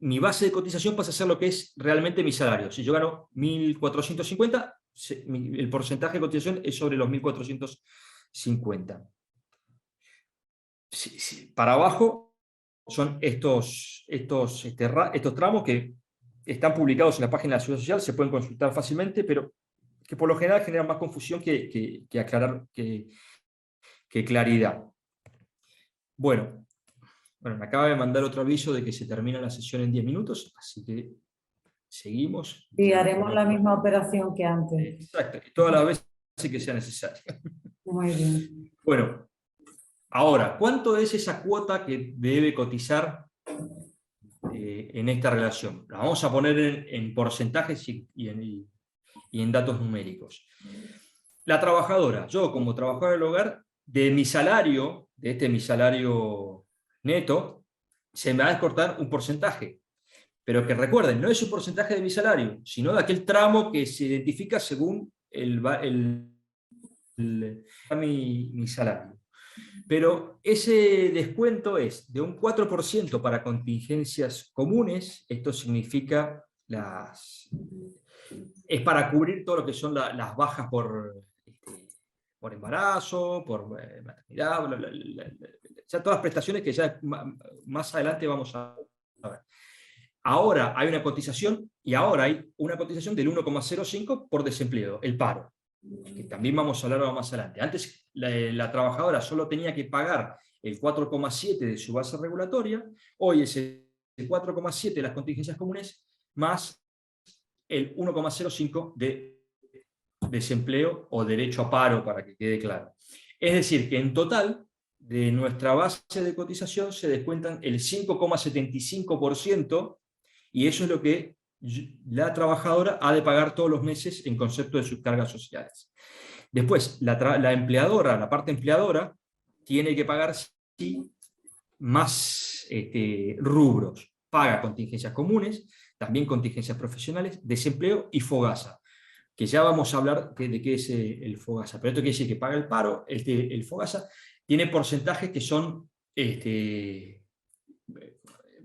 mi base de cotización pasa a ser lo que es realmente mi salario. Si yo gano 1.450, el porcentaje de cotización es sobre los 1.450. Para abajo son estos tramos que están publicados en la página de la Seguridad Social, se pueden consultar fácilmente, pero que por lo general generan más confusión que claridad. Bueno, me acaba de mandar otro aviso de que se termina la sesión en 10 minutos, así que seguimos. Y haremos la misma operación que antes. Exacto, todas las veces que sea necesario. Muy bien. Bueno, ahora, ¿cuánto es esa cuota que debe cotizar en esta relación? La vamos a poner en porcentajes y en datos numéricos. La trabajadora, yo como trabajadora del hogar, de mi salario neto, se me va a descortar un porcentaje. Pero que recuerden, no es un porcentaje de mi salario, sino de aquel tramo que se identifica según mi salario. Pero ese descuento es de un 4% para contingencias comunes. Esto significa es para cubrir todo lo que son las bajas por embarazo, por maternidad, ya todas las prestaciones que ya más adelante vamos a ver. Ahora hay una cotización, y ahora hay una cotización del 1,05 por desempleo, el paro, que también vamos a hablar más adelante. Antes la trabajadora solo tenía que pagar el 4,7 de su base regulatoria, hoy es el 4,7 de las contingencias comunes, más el 1,05 de desempleo o derecho a paro, para que quede claro. Es decir, que en total, de nuestra base de cotización se descuentan el 5,75%, y eso es lo que la trabajadora ha de pagar todos los meses en concepto de sus cargas sociales. Después, la empleadora, la parte empleadora, tiene que pagar más rubros. Paga contingencias comunes, también contingencias profesionales, desempleo y fogasa, que ya vamos a hablar de qué es el fogasa. Pero esto quiere decir que paga el paro, el fogasa tiene porcentajes que son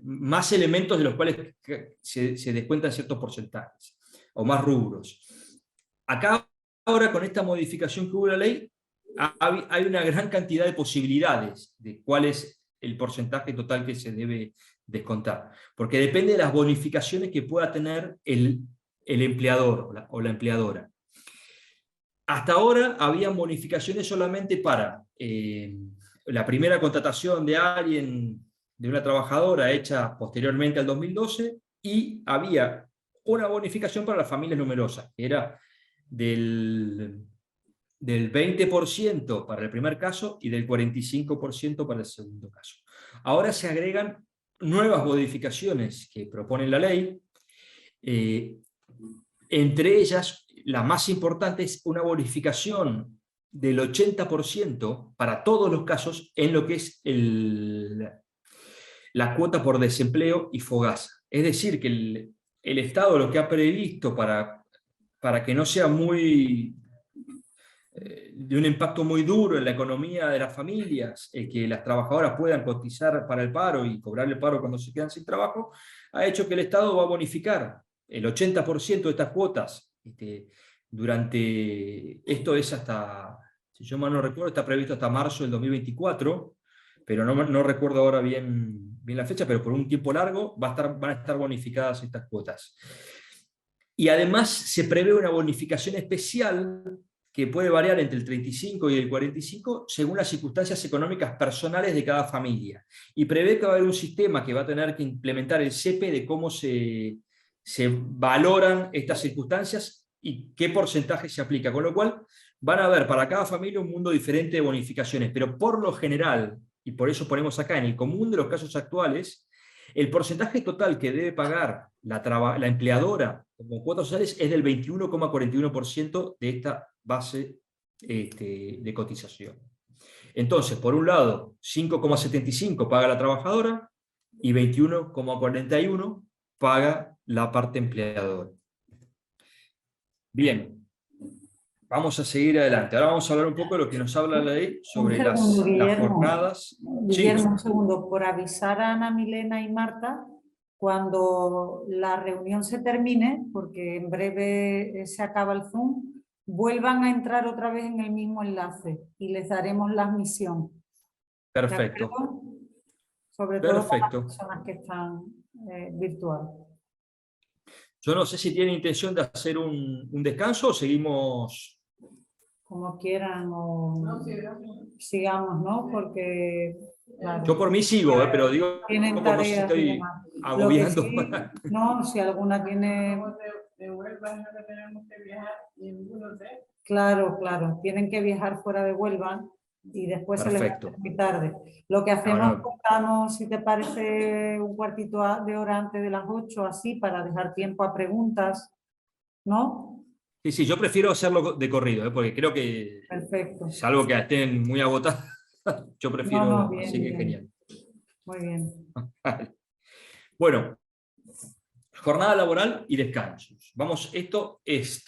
más elementos de los cuales se descuentan ciertos porcentajes, o más rubros. Acá, ahora, con esta modificación que hubo en la ley, hay una gran cantidad de posibilidades de cuál es el porcentaje total que se debe descontar, porque depende de las bonificaciones que pueda tener el empleador o la empleadora. Hasta ahora había bonificaciones solamente para la primera contratación de alguien, de una trabajadora hecha posteriormente al 2012, y había una bonificación para las familias numerosas, que era del 20% para el primer caso y del 45% para el segundo caso. Ahora se agregan nuevas modificaciones que propone la ley, entre ellas la más importante es una bonificación del 80% para todos los casos en lo que es la cuota por desempleo y fogasa. Es decir, que el Estado lo que ha previsto para que no sea de un impacto muy duro en la economía de las familias, que las trabajadoras puedan cotizar para el paro y cobrar el paro cuando se quedan sin trabajo, ha hecho que el Estado va a bonificar el 80% de estas cuotas Esto es hasta, si yo mal no recuerdo, está previsto hasta marzo del 2024, pero no recuerdo ahora bien la fecha, pero por un tiempo largo van a estar bonificadas estas cuotas. Y además se prevé una bonificación especial que puede variar entre el 35 y el 45 según las circunstancias económicas personales de cada familia. Y prevé que va a haber un sistema que va a tener que implementar el CEPE de cómo se valoran estas circunstancias y qué porcentaje se aplica. Con lo cual van a haber para cada familia un mundo diferente de bonificaciones, pero por lo general, y por eso ponemos acá, en el común de los casos actuales, el porcentaje total que debe pagar la empleadora como cuotas sociales es del 21,41% de esta base de cotización. Entonces, por un lado, 5,75 paga la trabajadora y 21,41 paga la parte empleadora. Bien, vamos a seguir adelante. Ahora vamos a hablar un poco de lo que nos habla la ley sobre las jornadas. Guillermo, Sí. un segundo, por avisar a Ana Milena y Marta, cuando la reunión se termine, porque en breve se acaba el Zoom, vuelvan a entrar otra vez en el mismo enlace y les daremos la admisión. Perfecto. Sobre todo para Perfecto. las personas que están virtual. Yo no sé si tienen intención de hacer un descanso o seguimos. Como quieran o sigamos, ¿no? Porque claro, Yo por mí sigo, pero digo, tienen no sé si tareas y estoy demás. Lo que agobiando. sí, no, si alguna tiene... De Huelva no que tenemos que viajar ninguno de... Claro, tienen que viajar fuera de Huelva y después se les va a Perfecto. hacer muy tarde. Lo que hacemos, No. cortamos, si te parece, un cuartito de hora antes de las 8, así, para dejar tiempo a preguntas, ¿no? Sí, yo prefiero hacerlo de corrido, porque creo que, Perfecto. salvo que estén muy agotados, yo prefiero, bien, así que bien. genial. Muy bien. Bueno, jornada laboral y descansos. Vamos, esto es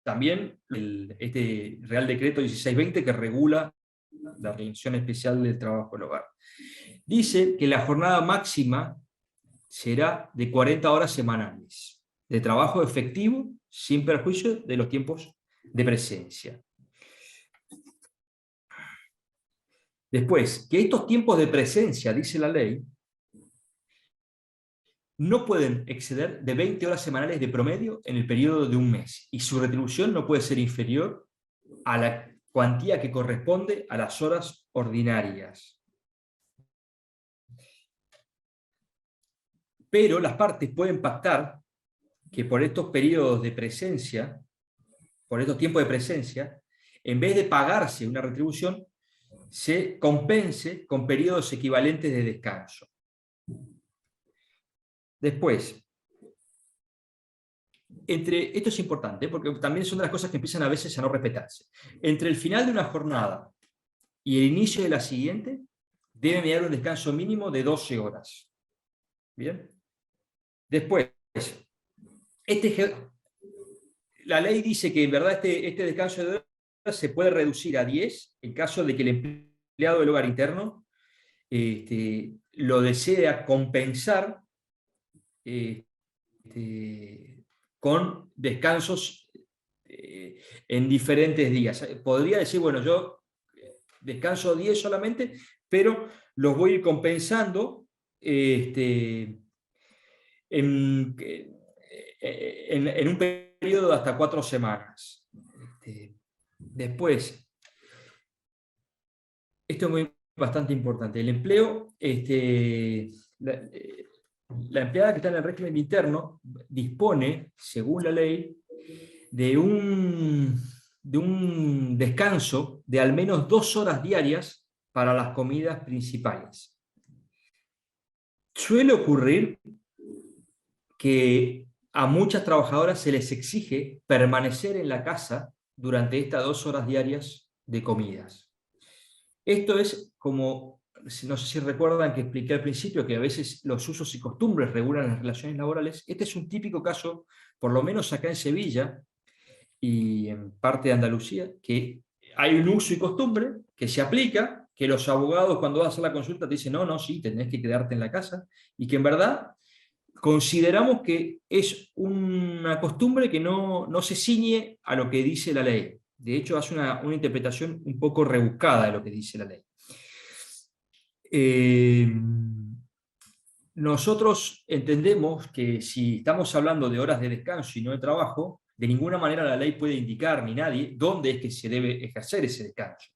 también este Real Decreto 1620 que regula la Organización Especial del Trabajo del Hogar. Dice que la jornada máxima será de 40 horas semanales de trabajo efectivo sin perjuicio de los tiempos de presencia. Después, que estos tiempos de presencia, dice la ley, no pueden exceder de 20 horas semanales de promedio en el periodo de un mes, y su retribución no puede ser inferior a la cuantía que corresponde a las horas ordinarias. Pero las partes pueden pactar que por estos periodos de presencia, por estos tiempos de presencia, en vez de pagarse una retribución, se compense con periodos equivalentes de descanso. Después, esto es importante, porque también son de las cosas que empiezan a veces a no respetarse. Entre el final de una jornada y el inicio de la siguiente, debe mediar un descanso mínimo de 12 horas. ¿Bien? Después, la ley dice que en verdad este descanso de 12 horas se puede reducir a 10 en caso de que el empleado del hogar interno lo desea compensar con descansos en diferentes días. Podría decir, bueno, yo descanso 10 solamente, pero los voy a ir compensando en un periodo de hasta 4 semanas. Después, esto es bastante importante. El empleo, la empleada que está en el régimen interno dispone, según la ley, de un descanso de al menos 2 horas diarias para las comidas principales. Suele ocurrir que a muchas trabajadoras se les exige permanecer en la casa durante estas 2 horas diarias de comidas. Esto es como, no sé si recuerdan que expliqué al principio que a veces los usos y costumbres regulan las relaciones laborales. Este es un típico caso, por lo menos acá en Sevilla y en parte de Andalucía, que hay un uso y costumbre que se aplica, que los abogados cuando vas a hacer la consulta te dicen, no, sí, tenés que quedarte en la casa, y que en verdad consideramos que es una costumbre que no se ciñe a lo que dice la ley. De hecho, hace una interpretación un poco rebuscada de lo que dice la ley. Nosotros entendemos que si estamos hablando de horas de descanso y no de trabajo, de ninguna manera la ley puede indicar, ni nadie, dónde es que se debe ejercer ese descanso.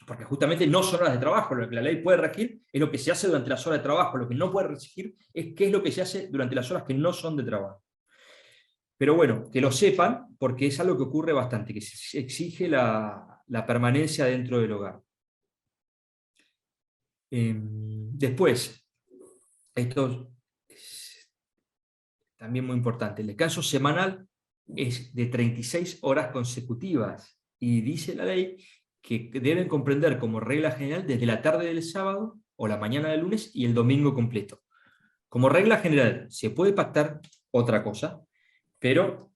Porque justamente no son horas de trabajo, lo que la ley puede regir es lo que se hace durante las horas de trabajo, lo que no puede regir es qué es lo que se hace durante las horas que no son de trabajo. Pero bueno, que lo sepan, porque es algo que ocurre bastante, que se exige la permanencia dentro del hogar. Después, esto es también muy importante, el descanso semanal es de 36 horas consecutivas, y dice la ley que deben comprender como regla general desde la tarde del sábado o la mañana del lunes y el domingo completo. Como regla general, se puede pactar otra cosa, pero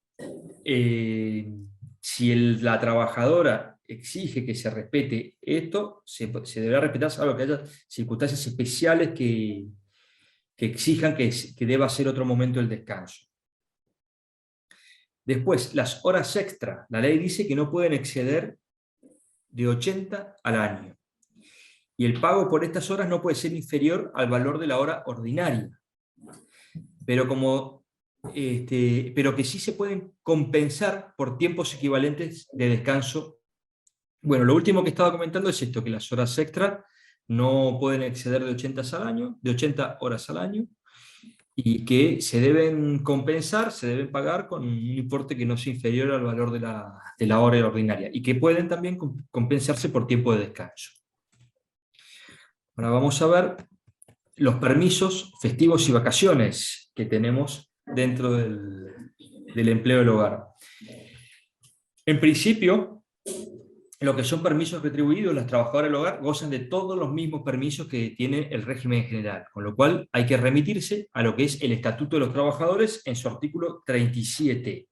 si la trabajadora exige que se respete esto, se deberá respetar, salvo que haya circunstancias especiales que exijan que deba ser otro momento el descanso. Después, las horas extra. La ley dice que no pueden exceder de 80 al año. Y el pago por estas horas no puede ser inferior al valor de la hora ordinaria. Pero que sí se pueden compensar por tiempos equivalentes de descanso. Bueno, lo último que estaba comentando es esto, que las horas extra no pueden exceder de 80 horas al año, y que se deben compensar, se deben pagar con un importe que no sea inferior al valor de la hora ordinaria, y que pueden también compensarse por tiempo de descanso. Ahora vamos a ver los permisos festivos y vacaciones que tenemos dentro del empleo del hogar. En principio, lo que son permisos retribuidos, las trabajadoras del hogar gozan de todos los mismos permisos que tiene el régimen general, con lo cual hay que remitirse a lo que es el Estatuto de los Trabajadores en su artículo 37.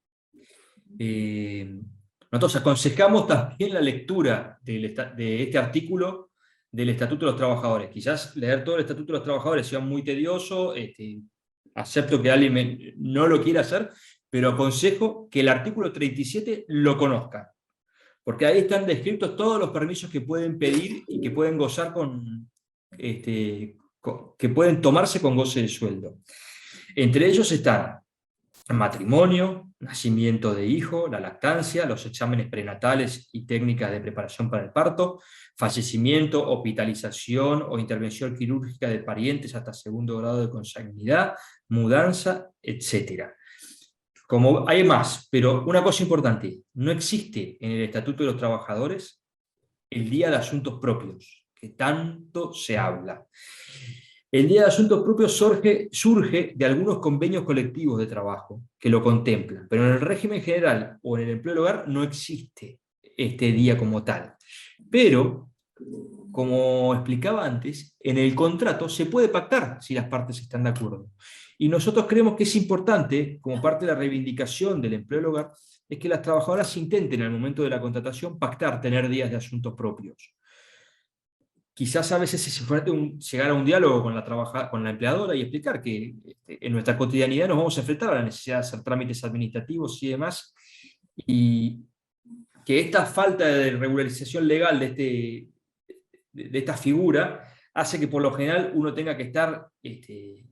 Nosotros aconsejamos también la lectura de este artículo del Estatuto de los Trabajadores. Quizás leer todo el Estatuto de los Trabajadores sea muy tedioso, acepto que alguien no lo quiera hacer, pero aconsejo que el artículo 37 lo conozcan, porque ahí están descritos todos los permisos que pueden pedir y que pueden gozar que pueden tomarse con goce de sueldo. Entre ellos están matrimonio, nacimiento de hijo, la lactancia, los exámenes prenatales y técnicas de preparación para el parto, fallecimiento, hospitalización o intervención quirúrgica de parientes hasta segundo grado de consanguinidad, mudanza, etc. Como hay más, pero una cosa importante, no existe en el Estatuto de los Trabajadores el Día de Asuntos Propios, que tanto se habla. El Día de Asuntos Propios surge de algunos convenios colectivos de trabajo que lo contemplan, pero en el régimen general o en el empleo del hogar no existe este día como tal. Pero, como explicaba antes, en el contrato se puede pactar si las partes están de acuerdo. Y nosotros creemos que es importante, como parte de la reivindicación del empleo del hogar, es que las trabajadoras intenten al momento de la contratación pactar tener días de asuntos propios. Quizás a veces es importante llegar a un diálogo con la empleadora y explicar que en nuestra cotidianidad nos vamos a enfrentar a la necesidad de hacer trámites administrativos y demás, y que esta falta de regularización legal de esta figura hace que por lo general uno tenga que estar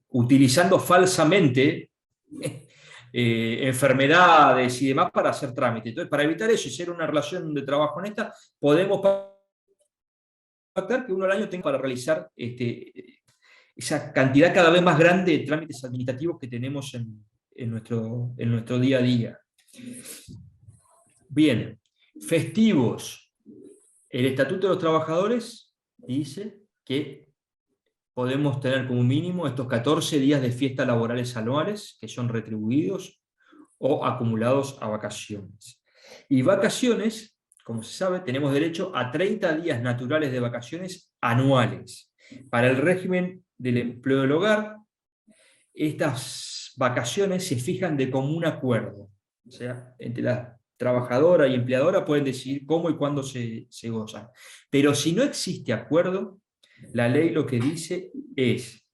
utilizando falsamente enfermedades y demás para hacer trámite. Entonces, para evitar eso y ser una relación de trabajo honesta, podemos pactar que uno al año tenga para realizar esa cantidad cada vez más grande de trámites administrativos que tenemos en nuestro día a día. Bien, festivos. El Estatuto de los Trabajadores dice que podemos tener como mínimo estos 14 días de fiestas laborales anuales, que son retribuidos o acumulados a vacaciones. Y vacaciones, como se sabe, tenemos derecho a 30 días naturales de vacaciones anuales. Para el régimen del empleo del hogar, estas vacaciones se fijan de común acuerdo. O sea, entre la trabajadora y empleadora pueden decidir cómo y cuándo se gozan. Pero si no existe acuerdo, La ley lo que dice es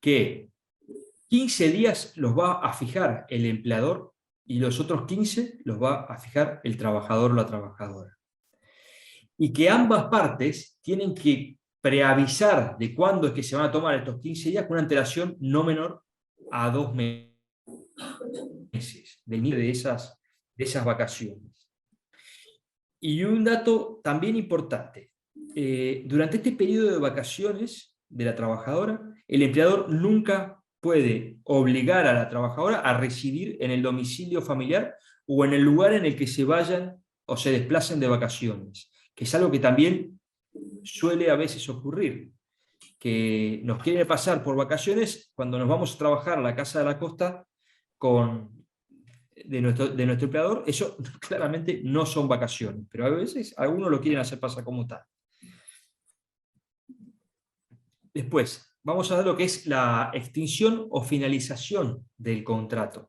que 15 días los va a fijar el empleador y los otros 15 los va a fijar el trabajador o la trabajadora. Y que ambas partes tienen que preavisar de cuándo es que se van a tomar estos 15 días con una antelación no menor a 2 meses del inicio de esas vacaciones. Y un dato también importante, durante este periodo de vacaciones de la trabajadora, el empleador nunca puede obligar a la trabajadora a residir en el domicilio familiar o en el lugar en el que se vayan o se desplacen de vacaciones, que es algo que también suele a veces ocurrir, que nos quieren pasar por vacaciones cuando nos vamos a trabajar a la casa de la costa de nuestro empleador. Eso claramente no son vacaciones, pero a veces algunos lo quieren hacer pasar como tal. Después, vamos a ver lo que es la extinción o finalización del contrato,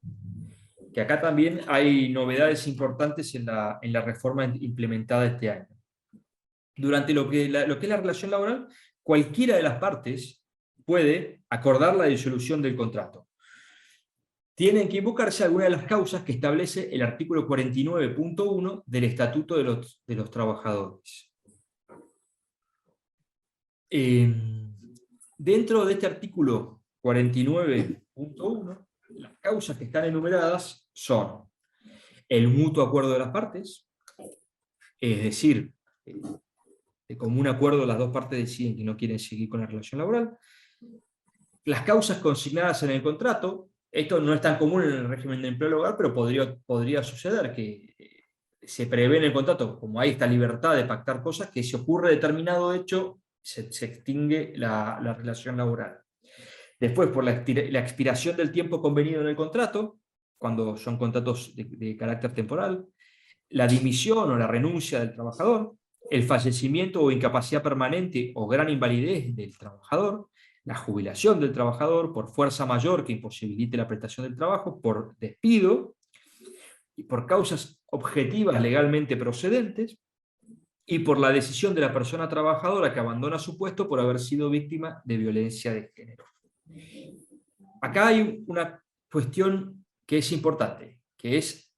que acá también hay novedades importantes en la reforma implementada este año. Durante lo que es la relación laboral, cualquiera de las partes puede acordar la disolución del contrato. Tienen que invocarse alguna de las causas que establece el artículo 49.1 del Estatuto de los Trabajadores. Dentro de este artículo 49.1, las causas que están enumeradas son el mutuo acuerdo de las partes, es decir, de común acuerdo las dos partes deciden que no quieren seguir con la relación laboral, las causas consignadas en el contrato. Esto no es tan común en el régimen de empleo laboral, pero podría suceder que se prevé en el contrato, como hay esta libertad de pactar cosas, que si ocurre determinado hecho, se extingue la relación laboral. Después, por la expiración del tiempo convenido en el contrato, cuando son contratos de carácter temporal, la dimisión o la renuncia del trabajador, el fallecimiento o incapacidad permanente o gran invalidez del trabajador, la jubilación del trabajador por fuerza mayor que imposibilite la prestación del trabajo, por despido y por causas objetivas legalmente procedentes, y por la decisión de la persona trabajadora que abandona su puesto por haber sido víctima de violencia de género. Acá hay una cuestión que es importante, que es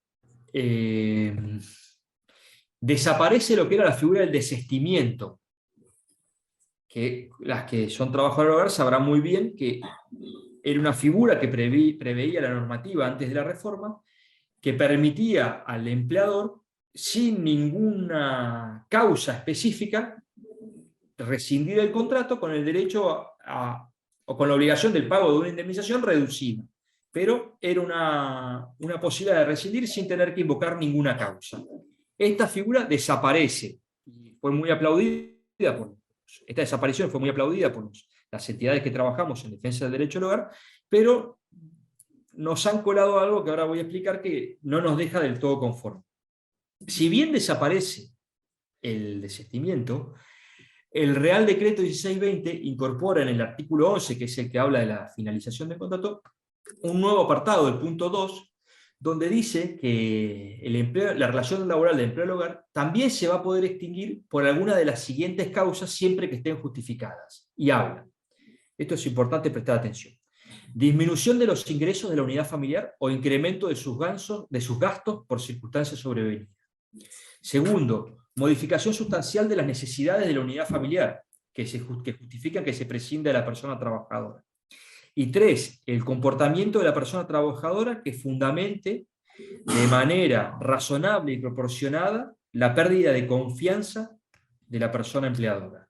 desaparece lo que era la figura del desistimiento, que las que son trabajadores del hogar sabrán muy bien que era una figura que preveía la normativa antes de la reforma, que permitía al empleador, sin ninguna causa específica, rescindir el contrato con el derecho o con la obligación del pago de una indemnización reducida. Pero era una posibilidad de rescindir sin tener que invocar ninguna causa. Esta figura desaparece y fue muy aplaudida por esta desaparición fue muy aplaudida por las entidades que trabajamos en defensa del derecho al hogar, pero nos han colado algo que ahora voy a explicar que no nos deja del todo conforme. Si bien desaparece el desistimiento, el Real Decreto 1620 incorpora en el artículo 11, que es el que habla de la finalización del contrato, un nuevo apartado, el punto 2, donde dice que la relación laboral de empleo al hogar también se va a poder extinguir por alguna de las siguientes causas siempre que estén justificadas. Y habla. Esto es importante prestar atención. Disminución de los ingresos de la unidad familiar o incremento de sus gastos por circunstancias sobrevenidas. Segundo, modificación sustancial de las necesidades de la unidad familiar, que justifican que se prescinda de la persona trabajadora. Y 3, el comportamiento de la persona trabajadora que fundamente de manera razonable y proporcionada la pérdida de confianza de la persona empleadora.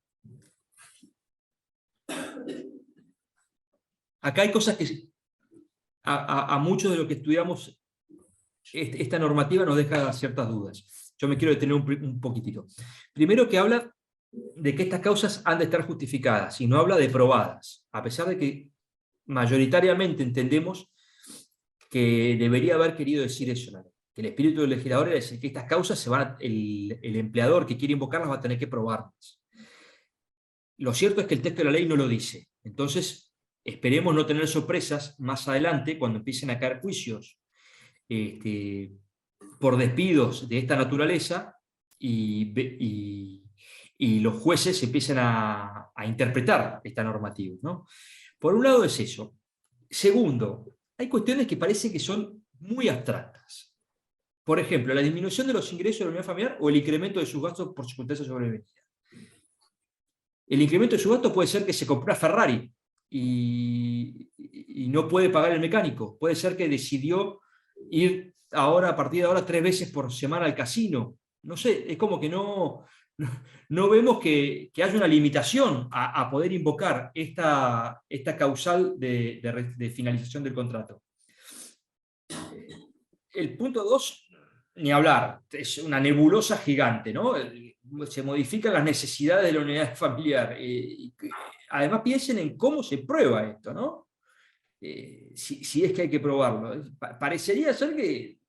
Acá hay cosas que a muchos de los que estudiamos esta normativa nos deja ciertas dudas. Yo me quiero detener un poquitito. Primero, que habla de que estas causas han de estar justificadas y no habla de probadas, a pesar de que mayoritariamente entendemos que debería haber querido decir eso, que el espíritu del legislador era decir que estas causas el empleador que quiere invocarlas va a tener que probarlas. Lo cierto es que el texto de la ley no lo dice. Entonces, esperemos no tener sorpresas más adelante cuando empiecen a caer juicios por despidos de esta naturaleza y y los jueces empiezan a interpretar esta normativa, ¿no? Por un lado es eso. Segundo, hay cuestiones que parece que son muy abstractas. Por ejemplo, la disminución de los ingresos de la unidad familiar o el incremento de sus gastos por circunstancias sobrevenidas. El incremento de sus gastos puede ser que se compró una Ferrari y no puede pagar el mecánico. Puede ser que decidió ir ahora, a partir de ahora, 3 veces por semana al casino. No sé, es como que no vemos que haya una limitación a poder invocar esta causal de finalización del contrato. El punto 2, ni hablar, es una nebulosa gigante, ¿no? Se modifican las necesidades de la unidad familiar. Además piensen en cómo se prueba esto, ¿no? Si es que hay que probarlo. Parecería ser que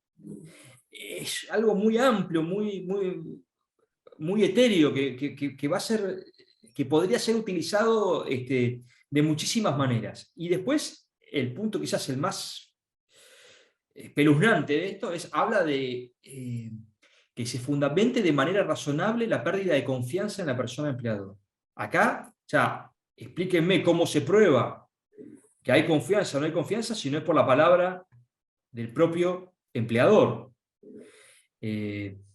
es algo muy amplio, muy etéreo, que va a ser, que podría ser utilizado de muchísimas maneras. Y después, el punto quizás el más espeluznante de esto habla de que se fundamente de manera razonable la pérdida de confianza en la persona empleadora. Acá, ya, explíquenme cómo se prueba que hay confianza o no hay confianza si no es por la palabra del propio empleador.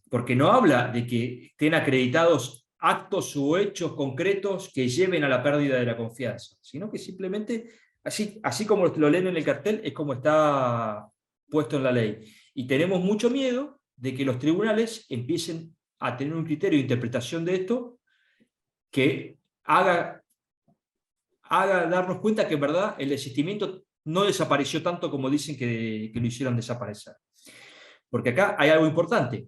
Porque no habla de que estén acreditados actos u hechos concretos que lleven a la pérdida de la confianza, sino que simplemente, así como lo leen en el cartel, es como está puesto en la ley. Y tenemos mucho miedo de que los tribunales empiecen a tener un criterio de interpretación de esto que haga darnos cuenta que en verdad el desistimiento no desapareció tanto como dicen que lo hicieron desaparecer. Porque acá hay algo importante.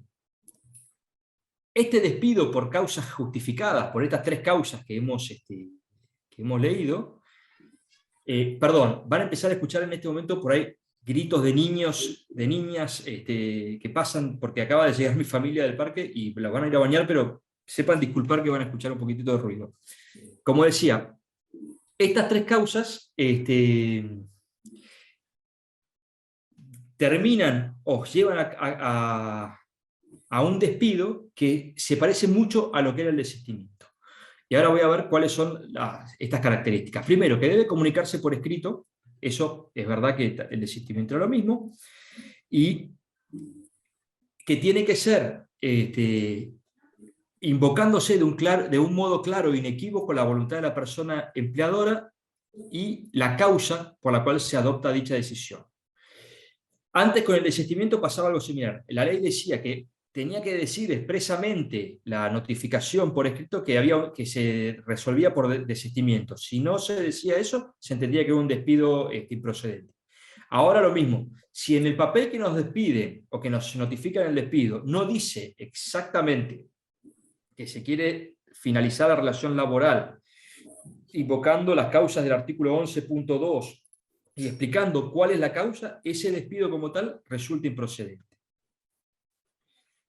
Este despido por causas justificadas, por estas 3 causas que hemos leído, perdón, van a empezar a escuchar en este momento por ahí gritos de niños, de niñas que pasan, porque acaba de llegar mi familia del parque y la van a ir a bañar, pero sepan disculpar que van a escuchar un poquitito de ruido. Como decía, estas 3 causas terminan o llevan a un despido que se parece mucho a lo que era el desistimiento. Y ahora voy a ver cuáles son estas características. Primero, que debe comunicarse por escrito. Eso es verdad que el desistimiento es lo mismo. Y que tiene que ser invocándose de un modo claro e inequívoco la voluntad de la persona empleadora y la causa por la cual se adopta dicha decisión. Antes con el desistimiento pasaba algo similar. La ley decía que tenía que decir expresamente la notificación por escrito que se resolvía por desistimiento. Si no se decía eso, se entendía que era un despido improcedente. Ahora lo mismo, si en el papel que nos despide o que nos notifican el despido no dice exactamente que se quiere finalizar la relación laboral, invocando las causas del artículo 11.2 y explicando cuál es la causa, ese despido como tal resulta improcedente.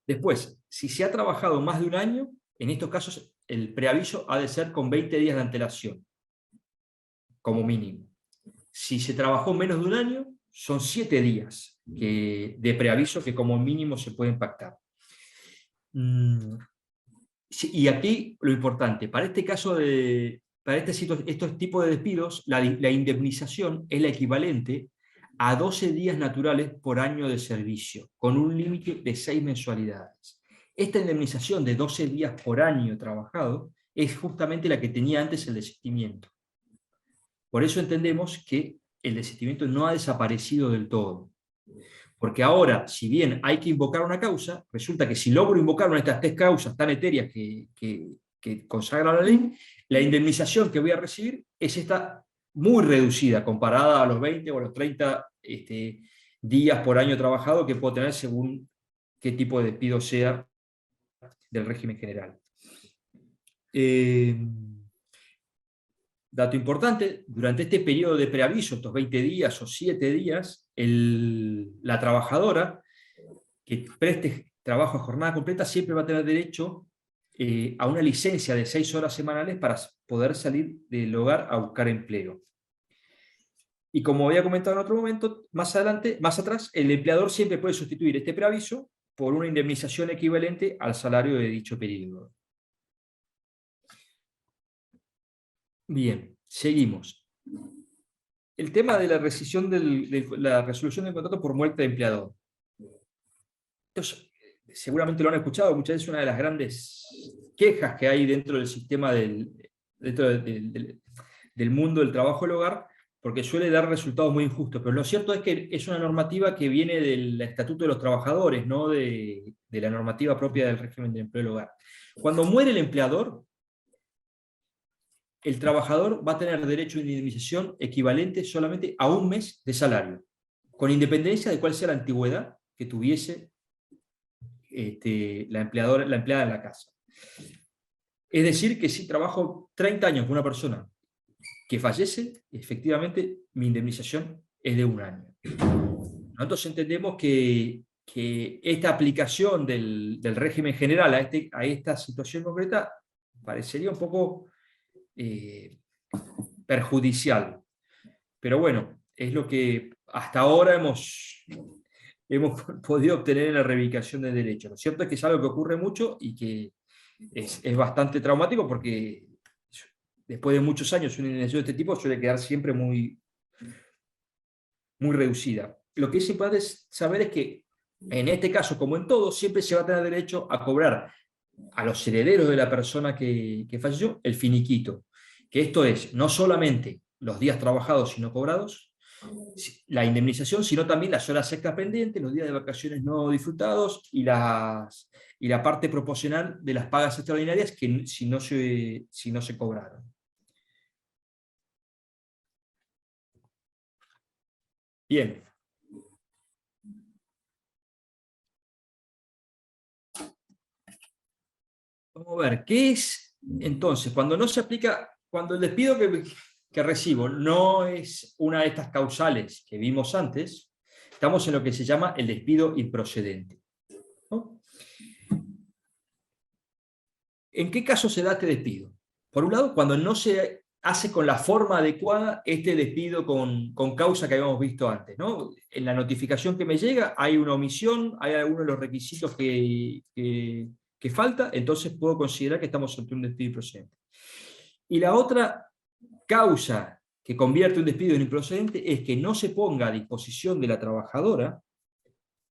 Después, si se ha trabajado más de un año, en estos casos el preaviso ha de ser con 20 días de antelación, como mínimo. Si se trabajó menos de un año, son 7 días de preaviso que como mínimo se pueden pactar. Y aquí lo importante, para este caso para estos tipos de despidos, la indemnización es la equivalente a 12 días naturales por año de servicio, con un límite de 6 mensualidades. Esta indemnización de 12 días por año trabajado es justamente la que tenía antes el desistimiento. Por eso entendemos que el desistimiento no ha desaparecido del todo. Porque ahora, si bien hay que invocar una causa, resulta que si logro invocar una de estas 3 causas tan etéreas que consagra la ley, la indemnización que voy a recibir es esta muy reducida comparada a los 20 o los 30 días por año trabajado que puedo tener según qué tipo de despido sea del régimen general. Dato importante, durante este periodo de preaviso, estos 20 días o 7 días, la trabajadora que preste trabajo a jornada completa siempre va a tener derecho a una licencia de 6 horas semanales para poder salir del hogar a buscar empleo. Y como había comentado en otro momento, más atrás, el empleador siempre puede sustituir este preaviso por una indemnización equivalente al salario de dicho periodo. Bien, seguimos. El tema de la rescisión de la resolución del contrato por muerte de empleador. Entonces, seguramente lo han escuchado, muchas veces una de las grandes quejas que hay dentro del sistema del mundo del trabajo del hogar, porque suele dar resultados muy injustos. Pero lo cierto es que es una normativa que viene del Estatuto de los Trabajadores, no de la normativa propia del régimen del empleo del hogar. Cuando muere el empleador, el trabajador va a tener derecho a indemnización equivalente solamente a un mes de salario, con independencia de cuál sea la antigüedad que tuviese la empleada en la casa. Es decir, que si trabajo 30 años con una persona que fallece, efectivamente mi indemnización es de un año. Nosotros entendemos que esta aplicación del régimen general a esta situación concreta parecería un poco perjudicial. Pero bueno, es lo que hasta ahora hemos podido obtener en la reivindicación de derechos. Lo cierto es que es algo que ocurre mucho y que es bastante traumático, porque después de muchos años una indemnización de este tipo suele quedar siempre muy reducida. Lo que es importante saber es que en este caso, como en todo, siempre se va a tener derecho a cobrar a los herederos de la persona que falleció el finiquito, que esto es no solamente los días trabajados y no cobrados, la indemnización, sino también las horas extras pendientes, los días de vacaciones no disfrutados y la parte proporcional de las pagas extraordinarias que si no se cobraron. Bien. Vamos a ver, ¿qué es entonces? Cuando no se aplica, cuando el despido que recibo no es una de estas causales que vimos antes, estamos en lo que se llama el despido improcedente, ¿no? ¿En qué caso se da este despido? Por un lado, cuando no se hace con la forma adecuada este despido con causa que habíamos visto antes, ¿no? En la notificación que me llega hay una omisión, hay algunos de los requisitos que falta, entonces puedo considerar que estamos ante un despido improcedente. Y la otra causa que convierte un despido en improcedente es que no se ponga a disposición de la trabajadora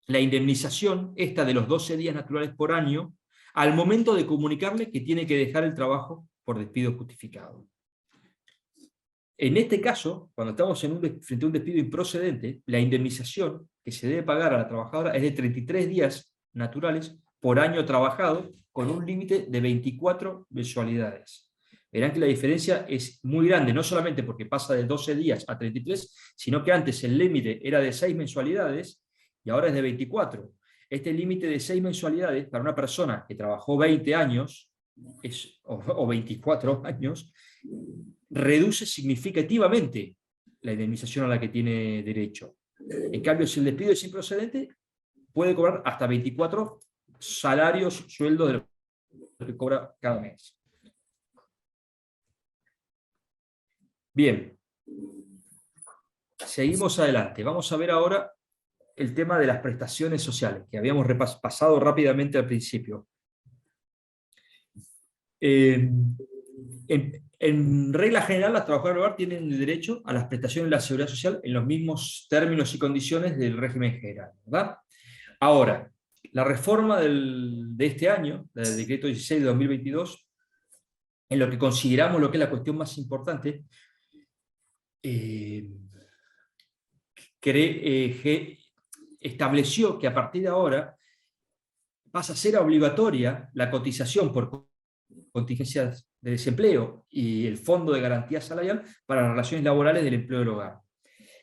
la indemnización, esta de los 12 días naturales por año, al momento de comunicarle que tiene que dejar el trabajo por despido justificado. En este caso, cuando estamos frente a un despido improcedente, la indemnización que se debe pagar a la trabajadora es de 33 días naturales por año trabajado, con un límite de 24 mensualidades. Verán que la diferencia es muy grande, no solamente porque pasa de 12 días a 33, sino que antes el límite era de 6 mensualidades y ahora es de 24. Este límite de 6 mensualidades para una persona que trabajó 20 años o 24 años, reduce significativamente la indemnización a la que tiene derecho. En cambio, si el despido es improcedente, puede cobrar hasta 24 salarios, sueldos de lo que cobra cada mes. Bien, seguimos adelante. Vamos a ver ahora el tema de las prestaciones sociales, que habíamos repasado rápidamente al principio. En regla general, las trabajadoras del hogar tienen derecho a las prestaciones de la seguridad social en los mismos términos y condiciones del régimen general, ¿verdad? Ahora, la reforma de este año, del decreto 16 de 2022, en lo que consideramos lo que es la cuestión más importante, estableció que a partir de ahora pasa a ser obligatoria la cotización por contingencias de desempleo y el Fondo de Garantía Salarial para las relaciones laborales del empleo del hogar.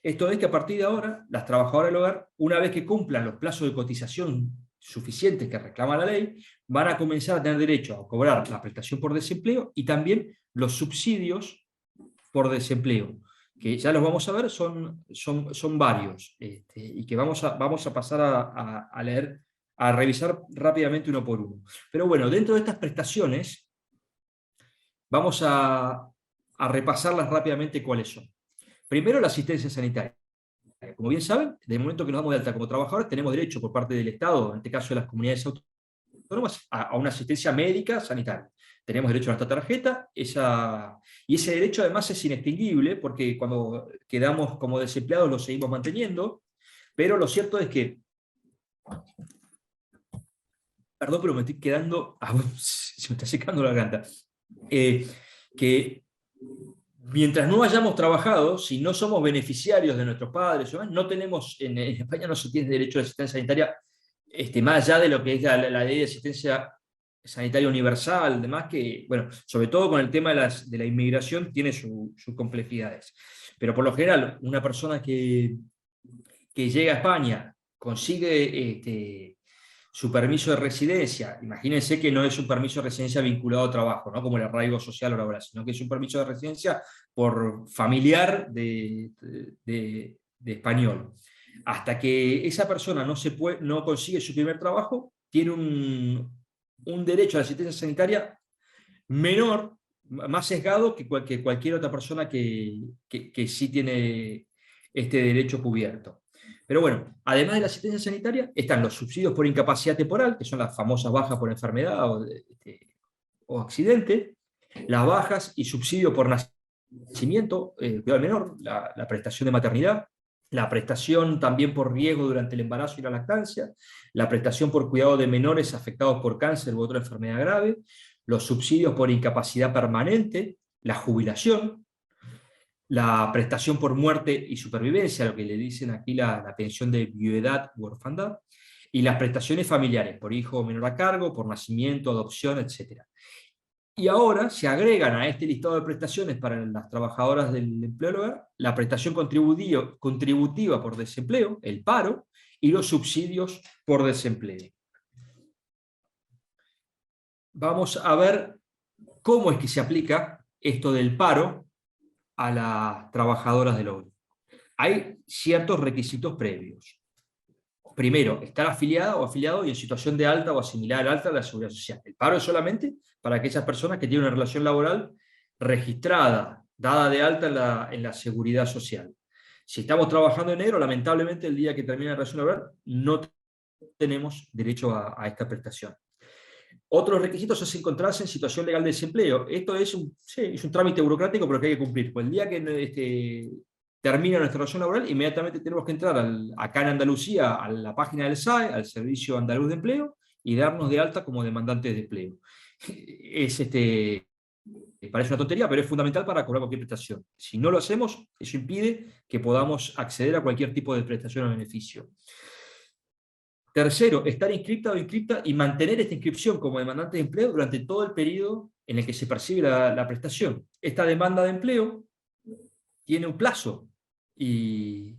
Esto es que a partir de ahora, las trabajadoras del hogar, una vez que cumplan los plazos de cotización suficientes que reclama la ley, van a comenzar a tener derecho a cobrar la prestación por desempleo y también los subsidios por desempleo, que ya los vamos a ver, son varios, y que vamos a pasar a leer, a revisar rápidamente uno por uno. Pero bueno, dentro de estas prestaciones, vamos a repasarlas rápidamente cuáles son. Primero, la asistencia sanitaria. Como bien saben, desde el momento que nos damos de alta como trabajadores, tenemos derecho por parte del Estado, en este caso de las comunidades autónomas, a una asistencia médica sanitaria. tenemos derecho a nuestra tarjeta, y ese derecho además es inextinguible, porque cuando quedamos como desempleados lo seguimos manteniendo, pero lo cierto es que, perdón, pero me estoy quedando, se me está secando la garganta, que mientras no hayamos trabajado, si no somos beneficiarios de nuestros padres, no tenemos, en España no se tiene derecho a asistencia sanitaria, más allá de lo que es la ley de asistencia sanitaria universal, demás que, bueno, sobre todo con el tema de la inmigración, tiene sus complejidades. Pero por lo general, una persona que llega a España, consigue su permiso de residencia, imagínense que no es un permiso de residencia vinculado a trabajo, ¿no? Como el arraigo social o laboral, sino que es un permiso de residencia por familiar de español. Hasta que esa persona no consigue su primer trabajo, tiene un derecho a la asistencia sanitaria menor, más sesgado que cualquier otra persona que sí tiene este derecho cubierto. Pero bueno, además de la asistencia sanitaria, están los subsidios por incapacidad temporal, que son las famosas bajas por enfermedad o accidente, las bajas y subsidio por nacimiento, cuidado del menor, la prestación de maternidad, la prestación también por riesgo durante el embarazo y la lactancia, la prestación por cuidado de menores afectados por cáncer u otra enfermedad grave, los subsidios por incapacidad permanente, la jubilación, la prestación por muerte y supervivencia, lo que le dicen aquí la pensión de viudedad u orfandad, y las prestaciones familiares, por hijo menor a cargo, por nacimiento, adopción, etc. Y ahora se agregan a este listado de prestaciones para las trabajadoras del empleo del hogar la prestación contributiva por desempleo, el paro, y los subsidios por desempleo. Vamos a ver cómo es que se aplica esto del paro a las trabajadoras del hogar. Hay ciertos requisitos previos. Primero, estar afiliada o afiliado y en situación de alta o asimilar alta a la Seguridad Social. El paro es solamente para aquellas personas que tienen una relación laboral registrada, dada de alta en la Seguridad Social. Si estamos trabajando en negro, lamentablemente el día que termina la relación laboral no tenemos derecho a esta prestación. Otros requisitos es encontrarse en situación legal de desempleo. Esto es un trámite burocrático, pero que hay que cumplir. Pues el día que termina nuestra relación laboral, inmediatamente tenemos que entrar acá en Andalucía a la página del SAE, al Servicio Andaluz de Empleo, y darnos de alta como demandantes de empleo. Parece una tontería, pero es fundamental para cobrar cualquier prestación. Si no lo hacemos, eso impide que podamos acceder a cualquier tipo de prestación o beneficio. Tercero, estar inscripta o inscripta y mantener esta inscripción como demandante de empleo durante todo el periodo en el que se percibe la prestación. Esta demanda de empleo tiene un plazo y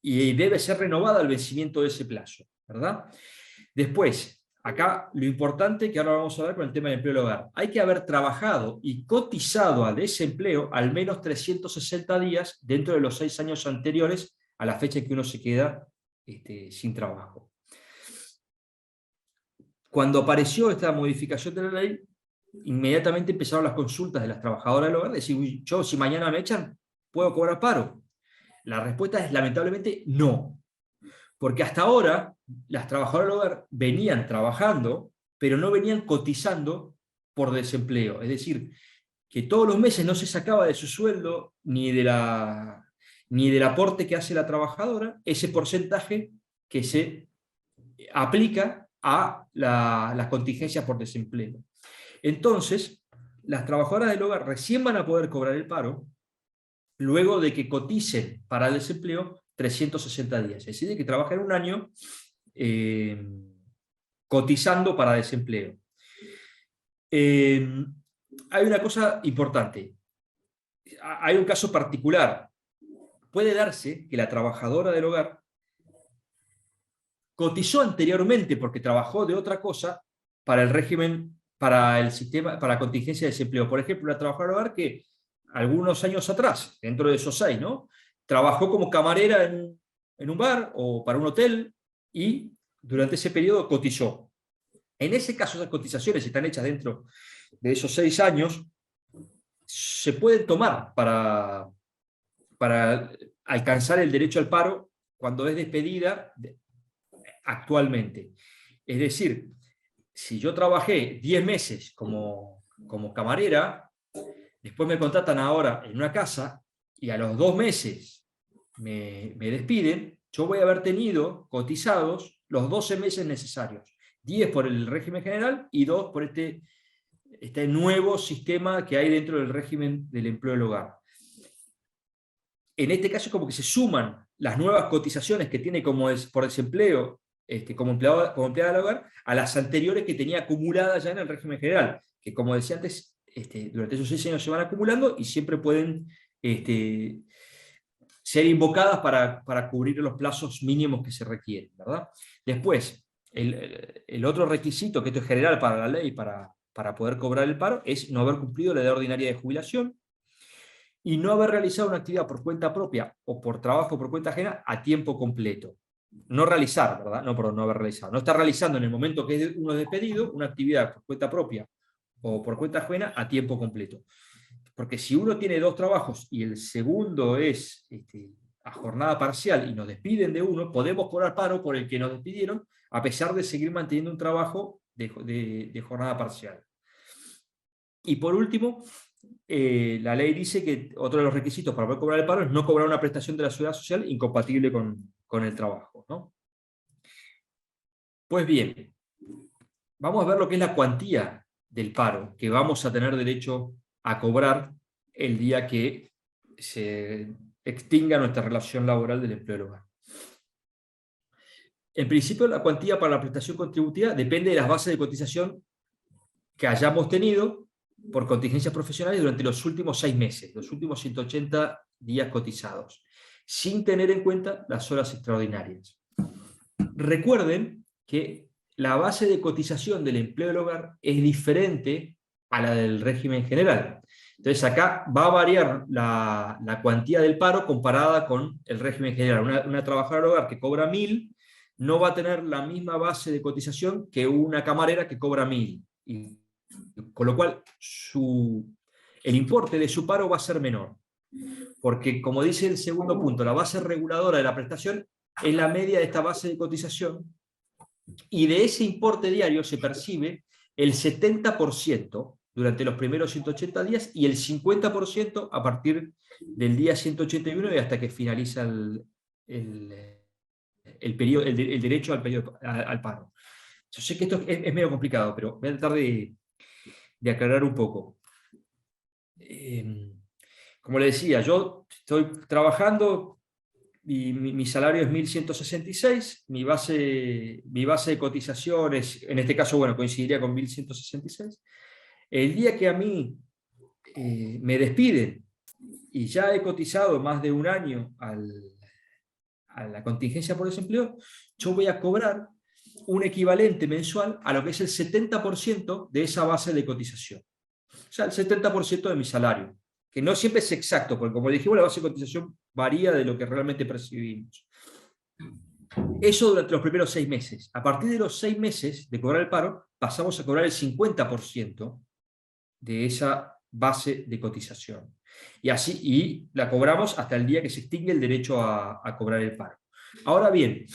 debe ser renovada al vencimiento de ese plazo, ¿verdad? Después, acá lo importante que ahora vamos a ver con el tema del empleo del hogar. Hay que haber trabajado y cotizado al desempleo al menos 360 días dentro de los 6 años anteriores a la fecha en que uno se queda sin trabajo. Cuando apareció esta modificación de la ley, inmediatamente empezaron las consultas de las trabajadoras del hogar, de decir, yo si mañana me echan, ¿puedo cobrar paro? La respuesta es lamentablemente no. Porque hasta ahora las trabajadoras del hogar venían trabajando, pero no venían cotizando por desempleo. Es decir, que todos los meses no se sacaba de su sueldo ni del aporte que hace la trabajadora ese porcentaje que se aplica a las contingencias por desempleo. Entonces, las trabajadoras del hogar recién van a poder cobrar el paro luego de que coticen para el desempleo 360 días. Es decir, que trabajan un año cotizando para desempleo. Hay una cosa importante. Hay un caso particular. Puede darse que la trabajadora del hogar cotizó anteriormente porque trabajó de otra cosa para el régimen, para el sistema, para la contingencia de desempleo. Por ejemplo, una trabajadora del hogar que algunos años atrás, dentro de esos 6, ¿no?, trabajó como camarera en un bar o para un hotel y durante ese periodo cotizó. En ese caso, esas cotizaciones, si están hechas dentro de esos 6 años, se pueden tomar para alcanzar el derecho al paro cuando es despedida actualmente. Es decir, si yo trabajé 10 meses como como camarera, después me contratan ahora en una casa y a los 2 meses me despiden, yo voy a haber tenido cotizados los 12 meses necesarios. 10 por el régimen general y 2 por este nuevo sistema que hay dentro del régimen del empleo del hogar. En este caso, como que se suman las nuevas cotizaciones que tiene por desempleo como empleada del hogar a las anteriores que tenía acumuladas ya en el régimen general, que como decía antes, durante esos 6 años se van acumulando y siempre pueden ser invocadas para cubrir los plazos mínimos que se requieren, ¿verdad? Después, el otro requisito, que esto es general para la ley, para poder cobrar el paro, es no haber cumplido la edad ordinaria de jubilación y no haber realizado una actividad por cuenta propia o por trabajo por cuenta ajena a tiempo completo. No realizar, ¿verdad? No, perdón, no haber realizado. No estar realizando en el momento que uno es despedido una actividad por cuenta propia o por cuenta ajena a tiempo completo. Porque si uno tiene 2 trabajos y el segundo es a jornada parcial y nos despiden de uno, podemos cobrar paro por el que nos despidieron, a pesar de seguir manteniendo un trabajo de jornada parcial. Y por último, la ley dice que otro de los requisitos para poder cobrar el paro es no cobrar una prestación de la seguridad social incompatible con el trabajo, ¿no? Pues bien, vamos a ver lo que es la cuantía del paro que vamos a tener derecho a cobrar el día que se extinga nuestra relación laboral del empleo del hogar. En principio, la cuantía para la prestación contributiva depende de las bases de cotización que hayamos tenido por contingencias profesionales durante los últimos 6 meses, los últimos 180 días cotizados, sin tener en cuenta las horas extraordinarias. Recuerden que la base de cotización del empleo del hogar es diferente a la del régimen general. Entonces acá va a variar la cuantía del paro comparada con el régimen general. Una trabajadora del hogar que cobra 1.000 no va a tener la misma base de cotización que una camarera que cobra 1.000. Con lo cual el importe de su paro va a ser menor. Porque, como dice el segundo punto, la base reguladora de la prestación es la media de esta base de cotización, y de ese importe diario se percibe el 70% durante los primeros 180 días y el 50% a partir del día 181 y hasta que finaliza el derecho al paro. Yo sé que esto es medio complicado, pero voy a tratar de aclarar un poco. Como le decía, yo estoy trabajando y mi salario es 1.166, mi base de cotizaciones, en este caso, bueno, coincidiría con 1.166. El día que a mí me despiden y ya he cotizado más de un año a la contingencia por desempleo, yo voy a cobrar un equivalente mensual a lo que es el 70% de esa base de cotización. O sea, el 70% de mi salario, que no siempre es exacto, porque como dijimos, la base de cotización varía de lo que realmente percibimos. Eso durante los primeros 6 meses. A partir de los 6 meses de cobrar el paro, pasamos a cobrar el 50% de esa base de cotización. Y la cobramos hasta el día que se extingue el derecho a cobrar el paro. Ahora bien,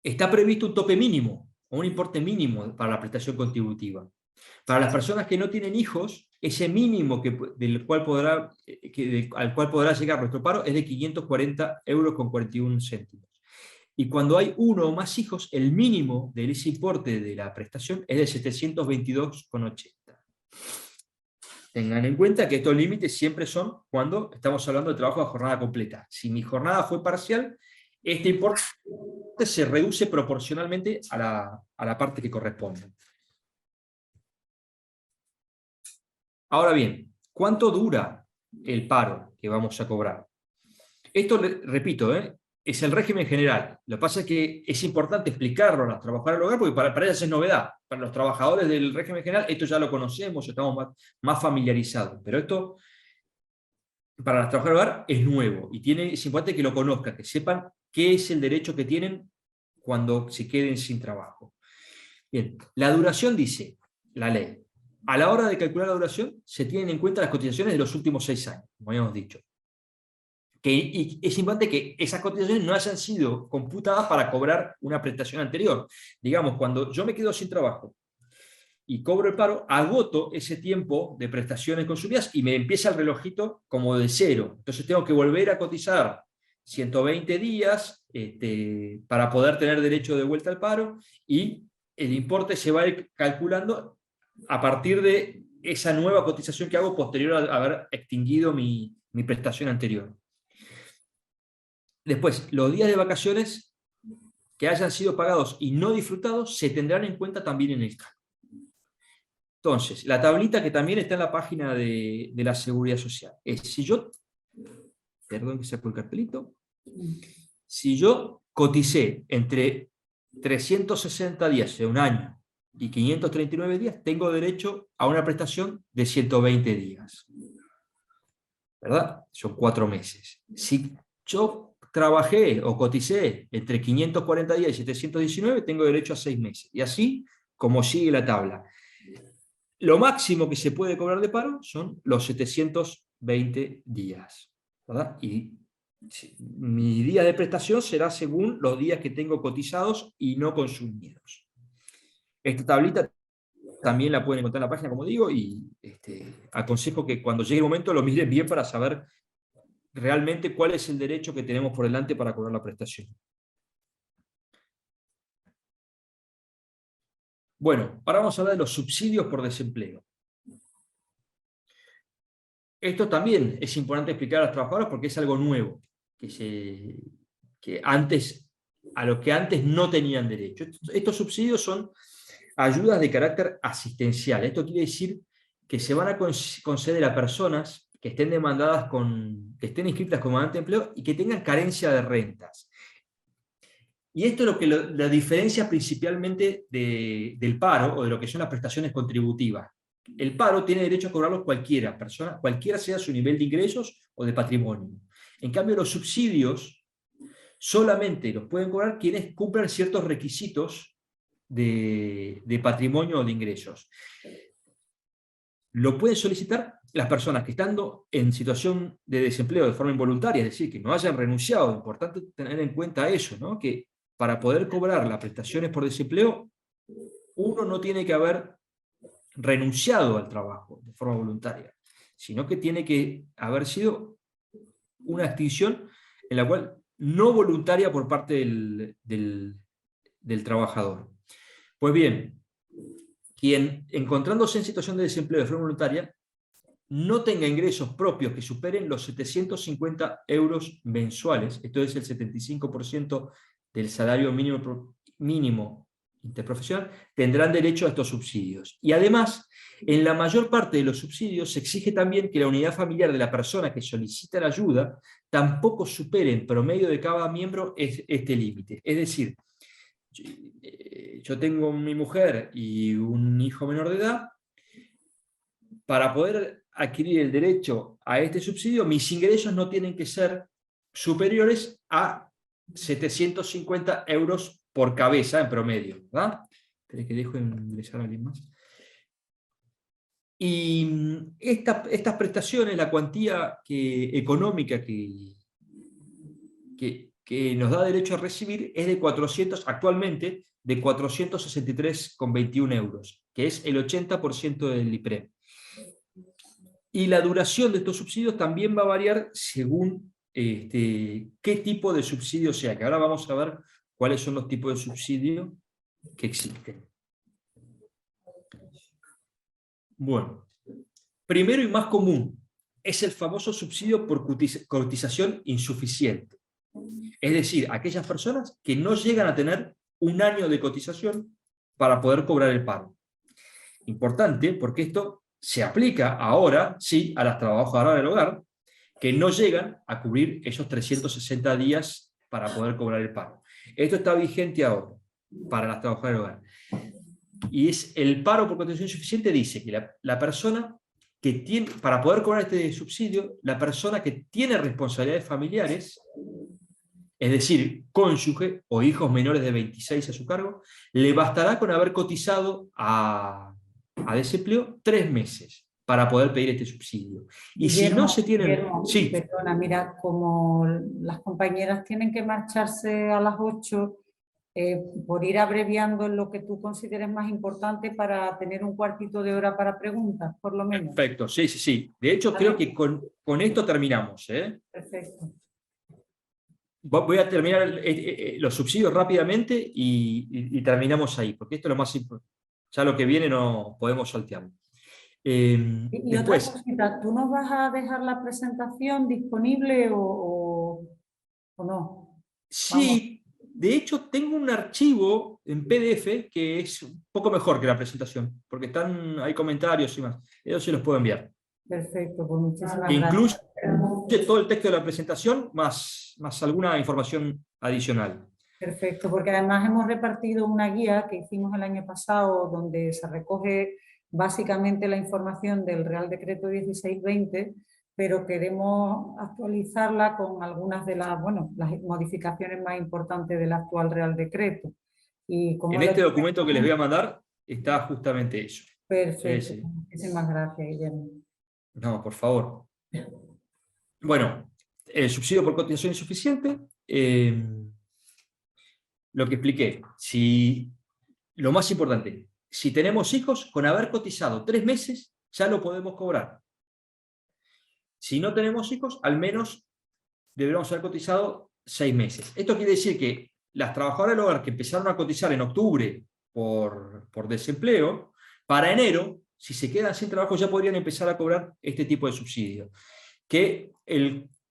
está previsto un tope mínimo, o un importe mínimo para la prestación contributiva. Para las personas que no tienen hijos, ese mínimo al cual podrá llegar nuestro paro es de 540,41 €. Y cuando hay 1 o más hijos, el mínimo de ese importe de la prestación es de 722,80. Tengan en cuenta que estos límites siempre son cuando estamos hablando de trabajo a jornada completa. Si mi jornada fue parcial, este importe se reduce proporcionalmente a la parte que corresponde. Ahora bien, ¿cuánto dura el paro que vamos a cobrar? Esto, repito, es el régimen general. Lo que pasa es que es importante explicarlo a las trabajadoras del hogar porque para ellas es novedad. Para los trabajadores del régimen general esto ya lo conocemos, estamos más familiarizados. Pero esto, para las trabajadoras del hogar, es nuevo y es importante que lo conozcan, que sepan qué es el derecho que tienen cuando se queden sin trabajo. Bien, la duración dice la ley. A la hora de calcular la duración, se tienen en cuenta las cotizaciones de los últimos 6 años, como habíamos dicho. Y es importante que esas cotizaciones no hayan sido computadas para cobrar una prestación anterior. Digamos, cuando yo me quedo sin trabajo y cobro el paro, agoto ese tiempo de prestaciones consumidas y me empieza el relojito como de cero. Entonces tengo que volver a cotizar 120 días para poder tener derecho de vuelta al paro, y el importe se va a ir calculando a partir de esa nueva cotización que hago posterior a haber extinguido mi prestación anterior. Después, los días de vacaciones que hayan sido pagados y no disfrutados se tendrán en cuenta también en el cálculo. Entonces, la tablita que también está en la página de la Seguridad Social es, si yo, perdón que saco el cartelito, si yo coticé entre 360 días de un año y 539 días, tengo derecho a una prestación de 120 días. ¿Verdad? Son 4 meses. Si yo trabajé o coticé entre 540 días y 719, tengo derecho a 6 meses. Y así como sigue la tabla. Lo máximo que se puede cobrar de paro son los 720 días. ¿Verdad? Y mi día de prestación será según los días que tengo cotizados y no consumidos. Esta tablita también la pueden encontrar en la página, como digo, y aconsejo que cuando llegue el momento lo miren bien para saber realmente cuál es el derecho que tenemos por delante para cobrar la prestación. Bueno, ahora vamos a hablar de los subsidios por desempleo. Esto también es importante explicar a los trabajadores porque es algo nuevo, a lo que antes no tenían derecho. Estos subsidios son ayudas de carácter asistencial. Esto quiere decir que se van a conceder a personas que estén demandadas que estén inscritas como demandante de empleo y que tengan carencia de rentas. Y esto es lo que la diferencia principalmente del paro o de lo que son las prestaciones contributivas. El paro tiene derecho a cobrarlo cualquiera persona, cualquiera sea su nivel de ingresos o de patrimonio. En cambio, los subsidios solamente los pueden cobrar quienes cumplan ciertos requisitos de patrimonio o de ingresos. Lo pueden solicitar las personas que, estando en situación de desempleo de forma involuntaria, es decir, que no hayan renunciado. Es importante tener en cuenta eso, ¿no? Que para poder cobrar las prestaciones por desempleo, uno no tiene que haber renunciado al trabajo de forma voluntaria, sino que tiene que haber sido una extinción en la cual no voluntaria por parte del trabajador. Pues bien, quien encontrándose en situación de desempleo de forma voluntaria no tenga ingresos propios que superen los 750 euros mensuales, esto es el 75% del salario mínimo interprofesional, tendrán derecho a estos subsidios. Y además, en la mayor parte de los subsidios se exige también que la unidad familiar de la persona que solicita la ayuda tampoco supere en promedio de cada miembro este límite. Es decir, yo tengo mi mujer y un hijo menor de edad. Para poder adquirir el derecho a este subsidio, mis ingresos no tienen que ser superiores a 750 euros por cabeza en promedio, ¿verdad? Espera que dejo ingresar a alguien más. Y estas prestaciones, la cuantía económica que nos da derecho a recibir es actualmente de 463,21 euros, que es el 80% del IPREM. Y la duración de estos subsidios también va a variar según qué tipo de subsidio sea, que ahora vamos a ver cuáles son los tipos de subsidio que existen. Bueno, primero y más común es el famoso subsidio por cotización insuficiente. Es decir, aquellas personas que no llegan a tener un año de cotización para poder cobrar el paro. Importante, porque esto se aplica ahora, sí, a las trabajadoras del hogar, que no llegan a cubrir esos 360 días para poder cobrar el paro. Esto está vigente ahora, para las trabajadoras del hogar. Y es el paro por cotización insuficiente, dice que la persona que tiene, para poder cobrar este subsidio, la persona que tiene responsabilidades familiares, es decir, cónyuge o hijos menores de 26 a su cargo, le bastará con haber cotizado a desempleo 3 meses para poder pedir este subsidio. Y si no se tiene... Sí. Perdona, mira, como las compañeras tienen que marcharse a las 8, por ir abreviando en lo que tú consideres más importante para tener un cuartito de hora para preguntas, por lo menos. Perfecto, sí, sí, sí. De hecho, creo que con esto terminamos, ¿eh? Perfecto. Voy a terminar los subsidios rápidamente y terminamos ahí, porque esto es lo más importante. Ya lo que viene no podemos saltearlo. Y otra Después, cosita, ¿tú nos vas a dejar la presentación disponible o no? sí, de hecho tengo un archivo en PDF que es un poco mejor que la presentación, porque hay comentarios y más. Eso se los puedo enviar. Perfecto, pues muchísimas Que incluye gracias. todo el texto de la presentación más alguna información adicional. Perfecto, porque además hemos repartido una guía que hicimos el año pasado donde se recoge básicamente la información del Real Decreto 1620, pero queremos actualizarla con algunas de las modificaciones más importantes del actual Real Decreto. Y como En este documento que les voy a mandar está justamente eso. perfecto, Sí. muchísimas gracias, Guillermo. No, por favor. Bueno, el subsidio por cotización insuficiente, lo que expliqué. Lo más importante, si tenemos hijos, con haber cotizado 3 meses, ya lo podemos cobrar. Si no tenemos hijos, al menos deberíamos haber cotizado 6 meses. Esto quiere decir que las trabajadoras del hogar que empezaron a cotizar en octubre por desempleo, para enero, si se quedan sin trabajo, ya podrían empezar a cobrar este tipo de subsidio. Que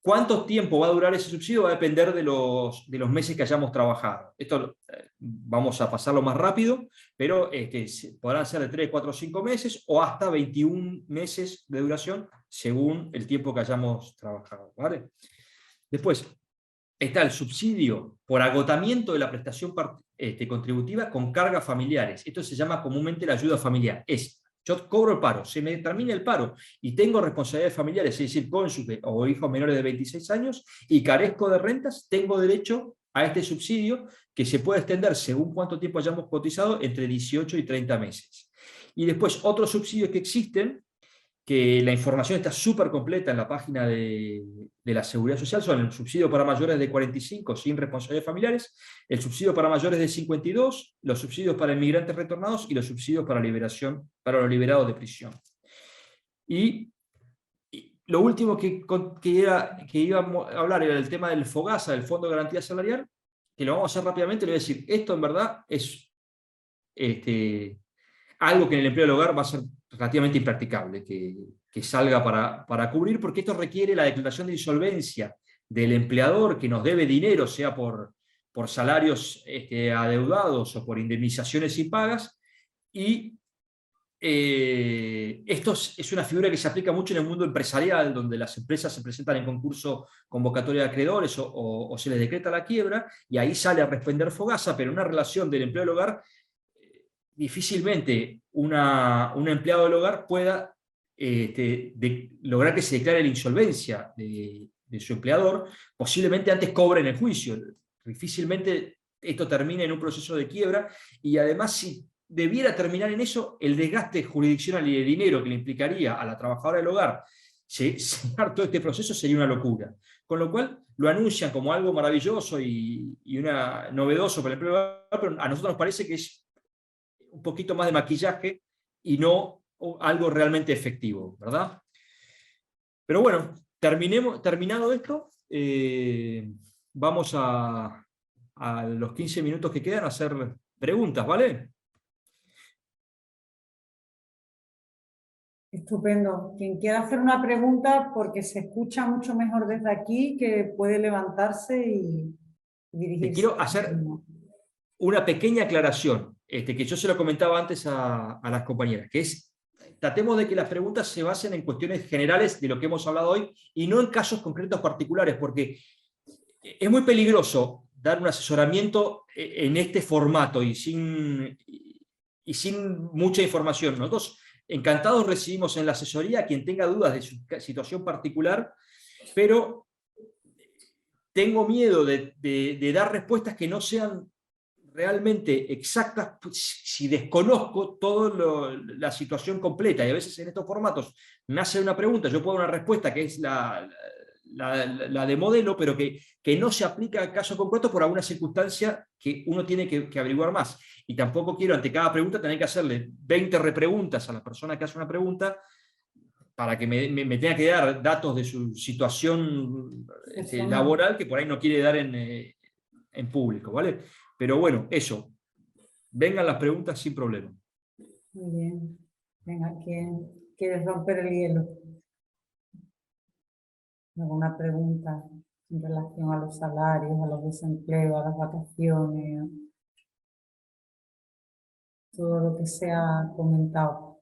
cuánto tiempo va a durar ese subsidio va a depender de los meses que hayamos trabajado. Esto vamos a pasarlo más rápido, pero podrán ser de 3, 4, 5 meses o hasta 21 meses de duración según el tiempo que hayamos trabajado, ¿vale? Después está el subsidio por agotamiento de la prestación contributiva con cargas familiares. Esto se llama comúnmente la ayuda familiar. Yo cobro el paro, se me termina el paro y tengo responsabilidades familiares, es decir, cónyuge o hijos menores de 26 años y carezco de rentas, tengo derecho a este subsidio que se puede extender según cuánto tiempo hayamos cotizado entre 18 y 30 meses. Y después otros subsidios que existen, que la información está súper completa en la página de la Seguridad Social, son el subsidio para mayores de 45 sin responsabilidades familiares, el subsidio para mayores de 52, los subsidios para inmigrantes retornados y los subsidios para los liberados de prisión. Y lo último que iba a hablar era el tema del FOGASA, del Fondo de Garantía Salarial, que lo vamos a hacer rápidamente. Le voy a decir, esto en verdad es algo que en el empleo del hogar va a ser relativamente impracticable, que salga para cubrir, porque esto requiere la declaración de insolvencia del empleador que nos debe dinero, sea por salarios adeudados o por indemnizaciones impagas, y esto es una figura que se aplica mucho en el mundo empresarial, donde las empresas se presentan en concurso convocatoria de acreedores o se les decreta la quiebra, y ahí sale a responder FOGASA, pero en una relación del empleo del hogar, difícilmente un empleado del hogar pueda lograr que se declare la insolvencia de su empleador, posiblemente antes cobre en el juicio. Difícilmente esto termine en un proceso de quiebra, y además si debiera terminar en eso, el desgaste jurisdiccional y de dinero que le implicaría a la trabajadora del hogar cerrar todo este proceso sería una locura. Con lo cual lo anuncian como algo maravilloso y novedoso para el empleo del hogar, pero a nosotros nos parece que es un poquito más de maquillaje y no algo realmente efectivo, ¿verdad? Pero bueno, terminado esto, vamos a los 15 minutos que quedan a hacer preguntas, ¿vale? Estupendo. Quien quiera hacer una pregunta, porque se escucha mucho mejor desde aquí, que puede levantarse y dirigirse. Te quiero hacer una pequeña aclaración, que yo se lo comentaba antes a las compañeras, que es, tratemos de que las preguntas se basen en cuestiones generales de lo que hemos hablado hoy y no en casos concretos particulares, porque es muy peligroso dar un asesoramiento en este formato y sin mucha información. Nosotros encantados recibimos en la asesoría a quien tenga dudas de su situación particular, pero tengo miedo de dar respuestas que no sean realmente exactas si desconozco toda la situación completa. Y a veces en estos formatos me hace una pregunta, yo puedo dar una respuesta que es la la de modelo, pero que no se aplica a caso concreto por alguna circunstancia que uno tiene que averiguar más. Y tampoco quiero ante cada pregunta tener que hacerle 20 repreguntas a la persona que hace una pregunta para que me tenga que dar datos de su situación laboral que por ahí no quiere dar en público, ¿vale? Pero bueno, eso. Vengan las preguntas sin problema. Muy bien. Venga, ¿quién quiere romper el hielo? ¿Alguna pregunta en relación a los salarios, a los desempleos, a las vacaciones? Todo lo que se ha comentado.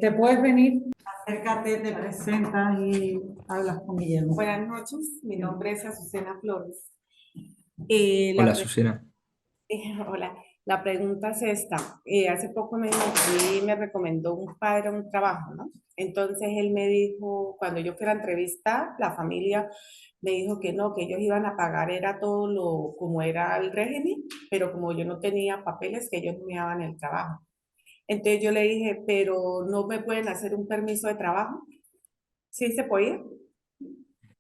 ¿Te puedes venir? Acércate, te presentas y hablas con Guillermo. Buenas noches, mi nombre es Azucena Flores. Hola, Susana. Hola, la pregunta es esta. Hace poco me recomendó un padre un trabajo, ¿no? Entonces él me dijo, cuando yo fui a la entrevista, la familia me dijo que no, que ellos iban a pagar, era todo lo como era el régimen, pero como yo no tenía papeles, que ellos no me daban el trabajo. Entonces yo le dije, pero no me pueden hacer un permiso de trabajo. ¿Sí se podía?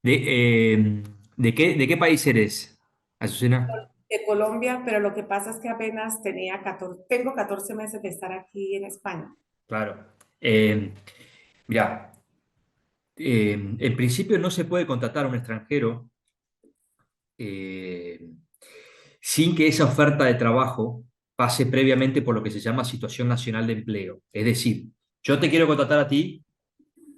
¿De qué país eres, Azucena? De Colombia, pero lo que pasa es que apenas tengo 14 meses de estar aquí en España. Claro. Mirá, en principio no se puede contratar a un extranjero eh, sin que esa oferta de trabajo pase previamente por lo que se llama situación nacional de empleo. Es decir, yo te quiero contratar a ti,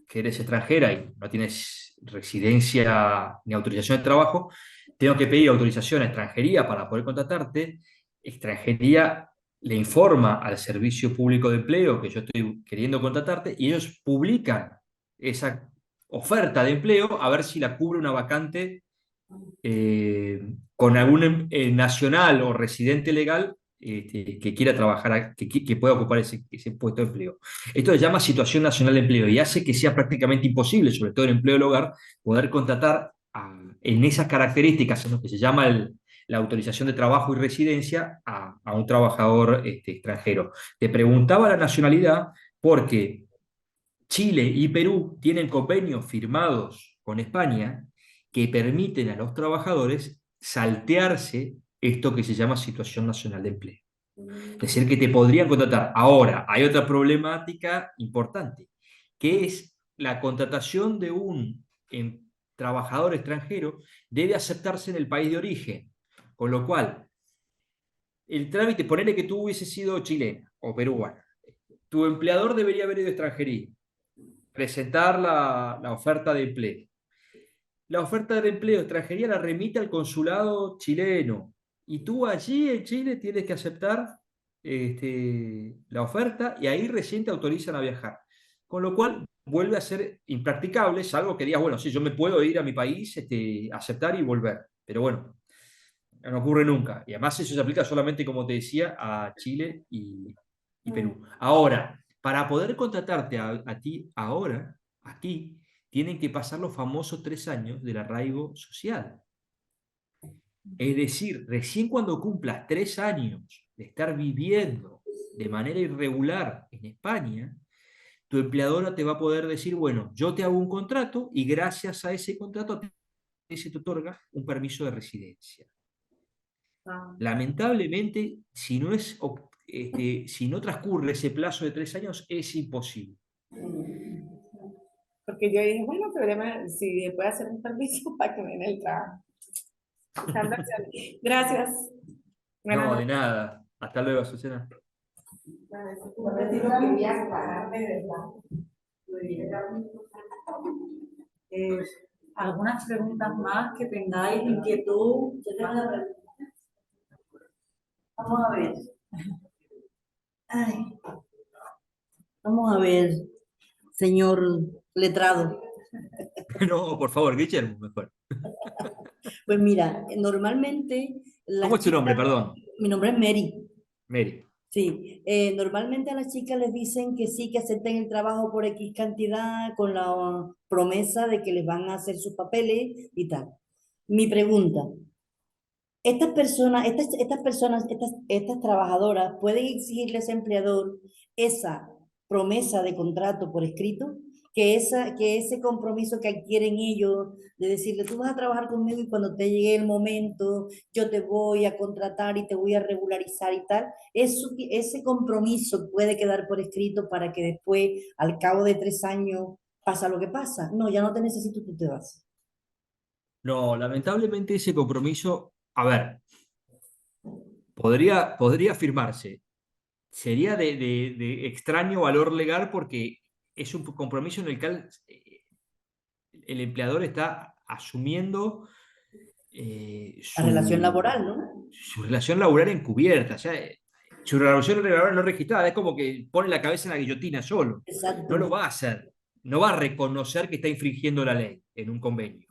que eres extranjera y no tienes residencia ni autorización de trabajo, tengo que pedir autorización a extranjería para poder contratarte. Extranjería le informa al Servicio Público de Empleo que yo estoy queriendo contratarte y ellos publican esa oferta de empleo a ver si la cubre una vacante con algún nacional o residente legal que quiera trabajar, que pueda ocupar ese puesto de empleo. Esto se llama situación nacional de empleo y hace que sea prácticamente imposible, sobre todo en empleo del hogar, poder contratar en esas características, en lo que se llama la autorización de trabajo y residencia, a un trabajador extranjero. Te preguntaba la nacionalidad porque Chile y Perú tienen convenios firmados con España que permiten a los trabajadores saltearse esto que se llama situación nacional de empleo. Es decir, que te podrían contratar. Ahora, hay otra problemática importante, que es la contratación de un trabajador extranjero debe aceptarse en el país de origen. Con lo cual, el trámite, ponele que tú hubieses sido chilena o peruana. Tu empleador debería haber ido a extranjería, presentar la oferta de empleo. La oferta de empleo de extranjería la remite al consulado chileno y tú allí en Chile tienes que aceptar la oferta y ahí recién te autorizan a viajar. Con lo cual vuelve a ser impracticable, salvo que digas, bueno, sí, yo me puedo ir a mi país, aceptar y volver. Pero bueno, no ocurre nunca. Y además eso se aplica solamente, como te decía, a Chile y Perú. Ahora, para poder contratarte a ti ahora, aquí, tienen que pasar los famosos 3 años del arraigo social. Es decir, recién cuando cumplas 3 años de estar viviendo de manera irregular en España, tu empleadora te va a poder decir, bueno, yo te hago un contrato y gracias a ese contrato se te otorga un permiso de residencia. Lamentablemente, si no transcurre ese plazo de 3 años, es imposible. Porque yo dije, bueno, pero si puede hacer un permiso para que me den el trabajo. Gracias. No, de nada. Hasta luego, Azucena. ¿Algunas preguntas más que tengáis, inquietud? Yo tengo una pregunta. Vamos a ver. Ay. Vamos a ver, señor letrado. No, por favor, Guillermo, mejor. Pues mira, normalmente ¿Cómo es tu nombre, perdón? Mi nombre es Mary. Mary. Sí, normalmente a las chicas les dicen que sí, que acepten el trabajo por X cantidad con la promesa de que les van a hacer sus papeles y tal. Mi pregunta, estas trabajadoras, ¿pueden exigirle a ese empleador esa promesa de contrato por escrito? que ese compromiso que adquieren ellos, de decirle, tú vas a trabajar conmigo y cuando te llegue el momento, yo te voy a contratar y te voy a regularizar y tal, ese compromiso puede quedar por escrito para que después, al cabo de 3 años, pasa lo que pasa. No, ya no te necesito, tú te vas. No, lamentablemente ese compromiso, a ver, podría firmarse. Sería de extraño valor legal porque es un compromiso en el cual el empleador está asumiendo La relación laboral, ¿no? su relación laboral encubierta, ya, su relación laboral no registrada, es como que pone la cabeza en la guillotina solo. No lo Exacto. va a hacer, no va a reconocer que está infringiendo la ley en un convenio.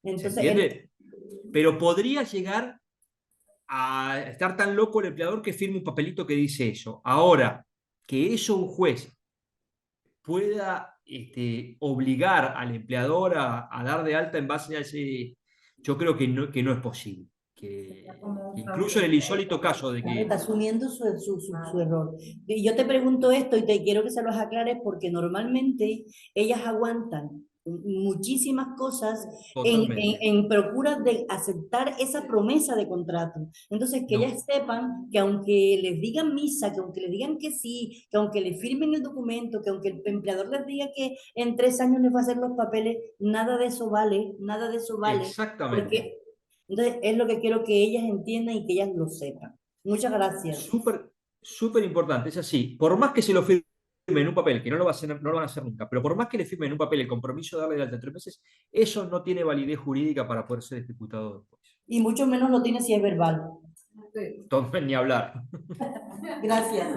¿Se Entonces, entiende? Pero podría llegar a estar tan loco el empleador que firme un papelito que dice eso. Ahora, que eso un juez pueda obligar al empleador a dar de alta en base a ese, yo creo que no es posible. Que incluso en el insólito caso de claro, está que... asumiendo su error. Y yo te pregunto esto y te quiero que se los aclares porque normalmente ellas aguantan muchísimas cosas Totalmente. en procura de aceptar esa promesa de contrato. Entonces, que No, ellas sepan que aunque les digan misa, que aunque les digan que sí, que aunque les firmen el documento, que aunque el empleador les diga que en 3 años les va a hacer los papeles, nada de eso vale, exactamente. porque entonces, es lo que quiero que ellas entiendan y que ellas lo sepan. Muchas gracias. Súper, súper importante, es así. Por más que se lo firme en un papel, que no lo, va a hacer, no lo van a hacer nunca, pero por más que le firmen en un papel el compromiso de darle de alta en 3 meses, eso no tiene validez jurídica para poder ser ejecutado después. Y mucho menos lo tiene si es verbal. Ni hablar. Gracias.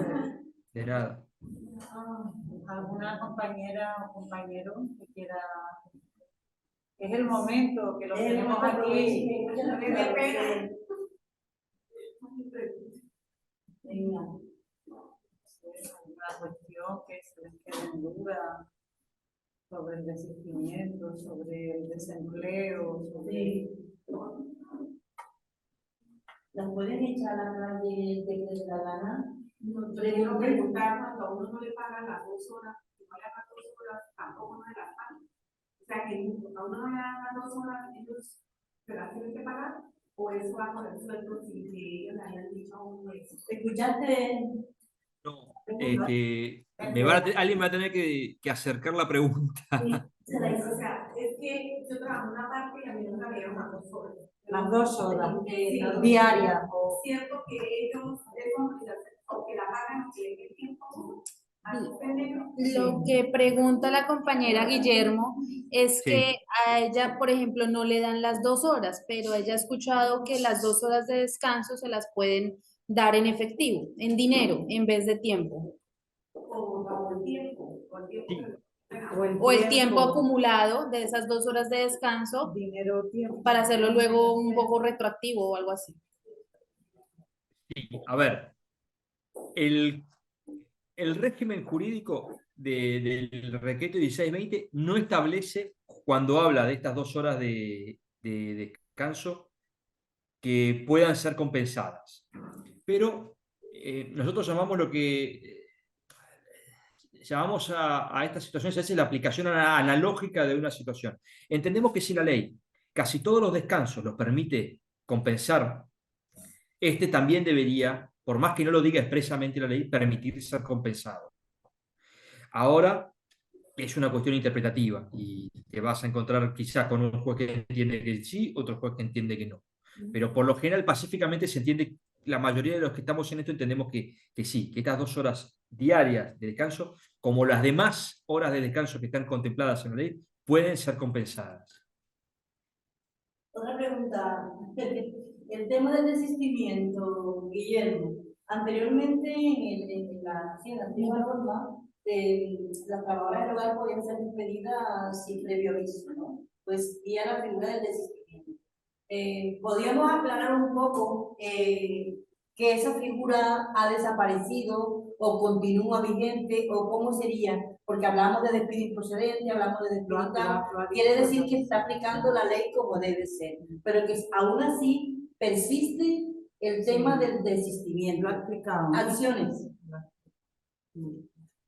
De nada. ¿Alguna compañera o compañero que quiera? Es el momento que lo Es el tenemos momento aquí. que- Venga. Una cuestión que se les quede en duda sobre el desistimiento, sobre el desempleo, sobre... ¿Las pueden echar a la calle de que les da gana? No, yo quiero preguntar, cuando a uno no le pagan las 2 horas, si no le pagan 2 horas, tampoco no se las pagan. O sea, que a uno no le dan las 2 horas, ellos se las tienen que pagar, o eso va con el sueldo sin que ellos le hayan dicho a uno eso. ¿Escuchaste? No, alguien me va a tener que acercar la pregunta. Se la hice. O sea, es que yo trabajo en una parte y a mí no me dieron las 2 horas. Las 2 horas Sí, diarias. es cierto que ellos, o que la pagan, que el tiempo, Lo que pregunta la compañera Guillermo es que Sí, a ella, por ejemplo, no le dan las 2 horas, pero ella ha escuchado que las 2 horas de descanso se las pueden dar en efectivo, en dinero, en vez de tiempo. o el tiempo, o el tiempo sí. O el tiempo acumulado de esas 2 horas de descanso dinero, tiempo. para hacerlo luego un poco retroactivo o algo así. Sí, a ver, el, el régimen jurídico del Decreto 1620 no establece, cuando habla de estas 2 horas de descanso, que puedan ser compensadas. Pero nosotros llamamos lo que llamamos a esta situación, se hace la aplicación analógica de una situación. Entendemos que si la ley casi todos los descansos los permite compensar, este también debería, por más que no lo diga expresamente la ley, permitir ser compensado. Ahora es una cuestión interpretativa y te vas a encontrar quizás con un juez que entiende que sí, otro juez que entiende que no. Pero por lo general pacíficamente se entiende, la mayoría de los que estamos en esto entendemos que sí, que estas 2 horas diarias de descanso, como las demás horas de descanso que están contempladas en la ley, pueden ser compensadas. Otra pregunta. El tema del desistimiento, Guillermo. Anteriormente, en la antigua norma, las trabajadoras del hogar podían ser despedidas sin previo aviso, ¿no? Pues y a la figura del desistimiento. ¿Podríamos aclarar un poco que esa figura ha desaparecido o continúa vigente o cómo sería? Porque hablamos de despido improcedente, hablamos de despido tal, quiere decir que está aplicando la ley como debe ser, pero que aún así persiste el tema del desistimiento. Lo ha explicado. Acciones.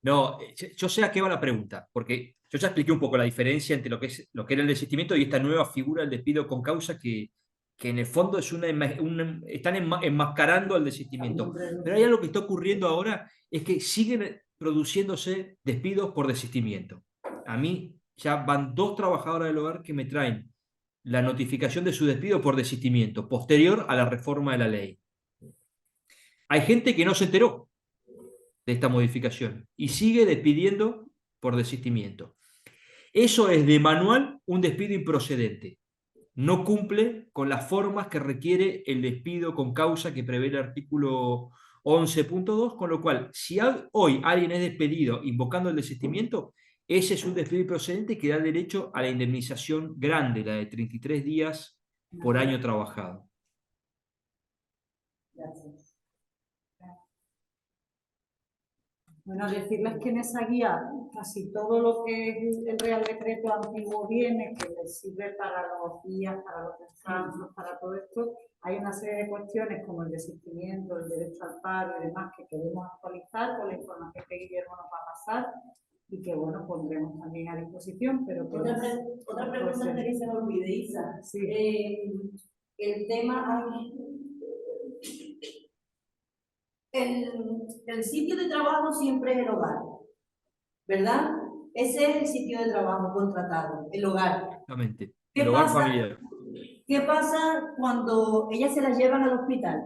No, yo sé a qué va la pregunta, porque yo ya expliqué un poco la diferencia entre lo que era el desistimiento y esta nueva figura del despido con causa que en el fondo es están enmascarando al desistimiento. Pero hay algo que está ocurriendo ahora, es que siguen produciéndose despidos por desistimiento. A mí ya van 2 trabajadoras del hogar que me traen la notificación de su despido por desistimiento, posterior a la reforma de la ley. Hay gente que no se enteró de esta modificación y sigue despidiendo por desistimiento. Eso es de manual un despido improcedente. No cumple con las formas que requiere el despido con causa que prevé el artículo 11.2, con lo cual, si hoy alguien es despedido invocando el desistimiento, ese es un despido improcedente que da derecho a la indemnización grande, la de 33 días por año trabajado. Gracias. Bueno, decirles que en esa guía casi todo lo que es el Real Decreto antiguo viene, que les sirve para los días, para los descansos, para todo esto. Hay una serie de cuestiones como el desistimiento, el derecho al paro y demás que queremos actualizar con la información que Guillermo nos va a pasar y que, bueno, pondremos también a disposición. Pero Otra pregunta antes que se me olvide, Isa. Sí. El tema... El sitio de trabajo siempre es el hogar, ¿verdad? Ese es el sitio de trabajo contratado, el hogar. Exactamente. ¿Qué El hogar pasa? familiar. ¿Qué pasa cuando ellas se las llevan al hospital?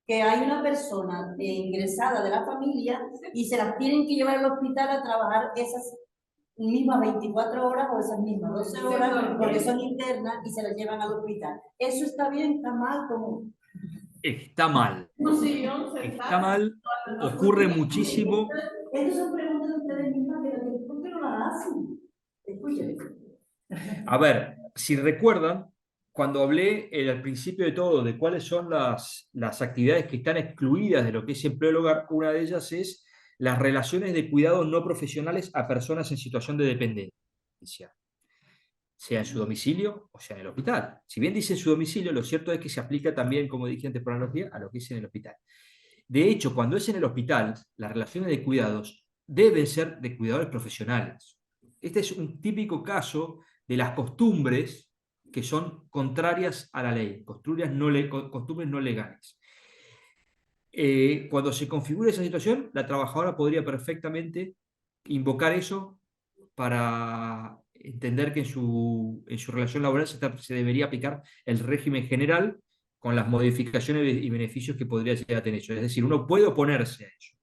Que hay una persona ingresada de la familia y se las tienen que llevar al hospital a trabajar esas mismas 24 horas o esas mismas 12 horas porque son internas y se las llevan al hospital. ¿Eso está bien? ¿Está mal? ¿Cómo? Está mal. Está mal, ocurre muchísimo. Estas son preguntas de ustedes mismas, pero ¿por qué no las hacen? Escuchen. A ver, si recuerdan, cuando hablé al principio de todo de cuáles son las actividades que están excluidas de lo que es empleo del hogar, una de ellas es las relaciones de cuidado no profesionales a personas en situación de dependencia, sea en su domicilio o sea en el hospital. Si bien dice en su domicilio, lo cierto es que se aplica también, como dije antes por analogía, a lo que es en el hospital. De hecho, cuando es en el hospital, las relaciones de cuidados deben ser de cuidadores profesionales. Este es un típico caso de las costumbres que son contrarias a la ley, costumbres no legales. Cuando se configura esa situación, la trabajadora podría perfectamente invocar eso para entender que en su relación laboral se debería aplicar el régimen general con las modificaciones y beneficios que podría llegar a tener eso. Es decir, uno puede oponerse a eso.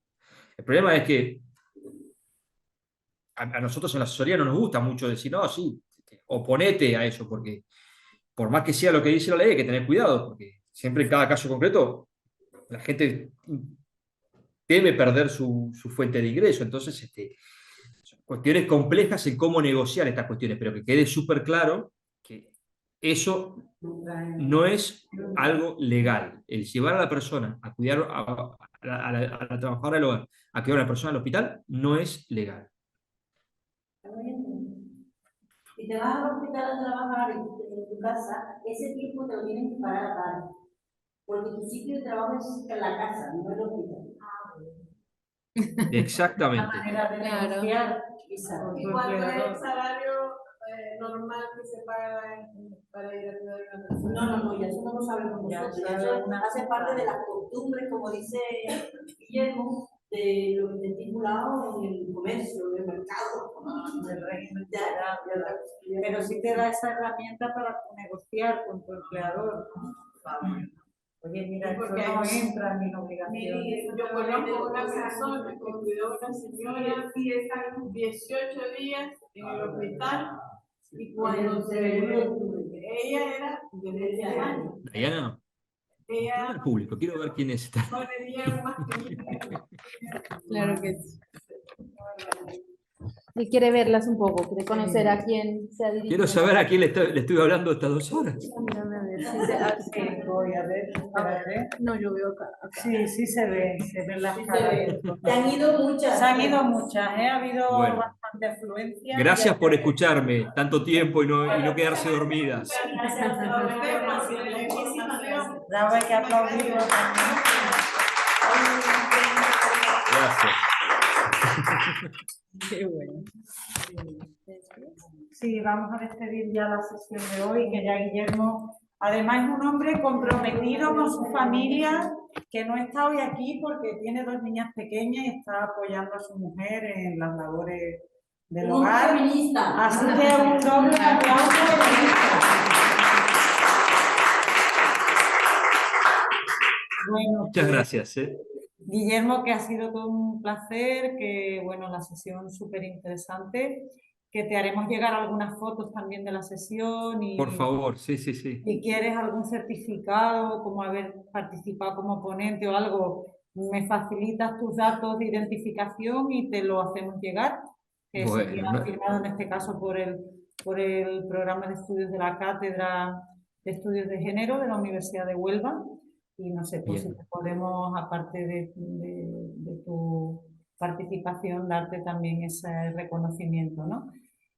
El problema es que a nosotros en la asesoría no nos gusta mucho decir, no, sí, oponete a eso, porque por más que sea lo que dice la ley, hay que tener cuidado, porque siempre en cada caso concreto la gente debe perder su fuente de ingreso. Entonces, son cuestiones complejas en cómo negociar estas cuestiones, pero que quede súper claro que eso no es algo legal. El llevar a la persona a cuidar a la trabajadora del hogar, a cuidar a la persona al hospital, no es legal. Si te vas al hospital a trabajar en tu casa, ese tiempo te lo tienen que pagar aparte. Porque tu sitio de trabajo es la casa, no el hospital. Exactamente. La manera de negociar. ¿Y cuánto es el salario normal que se paga para ir a cuidar a una persona? No, ya eso no lo sabemos nosotros. Eso hace parte de las costumbres, como dice Guillermo, de lo que está estipulado en el comercio, en el mercado, del régimen. Pero sí te da esa herramienta para negociar con tu empleador. Oye, mira, esto no entra en mi obligación. Yo conozco una persona que cuidó a una señora y está 18 días en el hospital y cuando ella era de 20 años. Diana, Ella al público, quiero ver quién es esta. no tenía más que Claro que sí. Él quiere verlas un poco, quiere conocer a quién se ha dirigido. Quiero saber a quién le estuve hablando estas 2 horas. Mírame a ver si se Voy a ver. No, yo veo acá. Sí, se ven las caras. Se han ido muchas. Se han ido muchas, ha habido Bueno. bastante afluencia. Gracias por escucharme tanto tiempo y no quedarse dormidas. Gracias a ustedes. Muchísimas gracias. Bravo, hay que aplaudirlo. Gracias. Qué bueno. Sí, vamos a despedir ya la sesión de hoy, que ya Guillermo, además es un hombre comprometido con su familia, que no está hoy aquí porque tiene 2 niñas pequeñas y está apoyando a su mujer en las labores del Un hogar. feminista. Así que un doble aplauso feminista. Bueno, Muchas pues, gracias. Guillermo, que ha sido todo un placer, que bueno, la sesión súper interesante, que te haremos llegar algunas fotos también de la sesión y Por favor, sí, sí, sí. si quieres algún certificado, como haber participado como ponente o algo, me facilitas tus datos de identificación y te lo hacemos llegar, que sería Bueno, firmado en este caso por el programa de estudios de la Cátedra de Estudios de Género de la Universidad de Huelva. Y no sé, pues si bien. te podemos, aparte de tu participación, darte también ese reconocimiento, ¿no?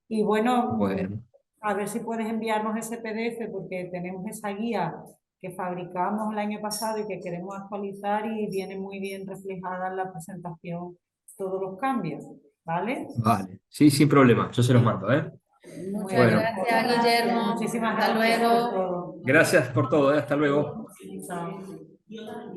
Y bueno, Bueno, a ver si puedes enviarnos ese PDF porque tenemos esa guía que fabricamos el año pasado y que queremos actualizar y viene muy bien reflejada en la presentación todos los cambios, ¿vale? vale. Sí, sin problema. Yo se los mando, ¿eh? Muchas Bueno, gracias, Guillermo. Muchísimas Hasta gracias por luego. todo. gracias por todo, ¿eh? Hasta luego. Chao.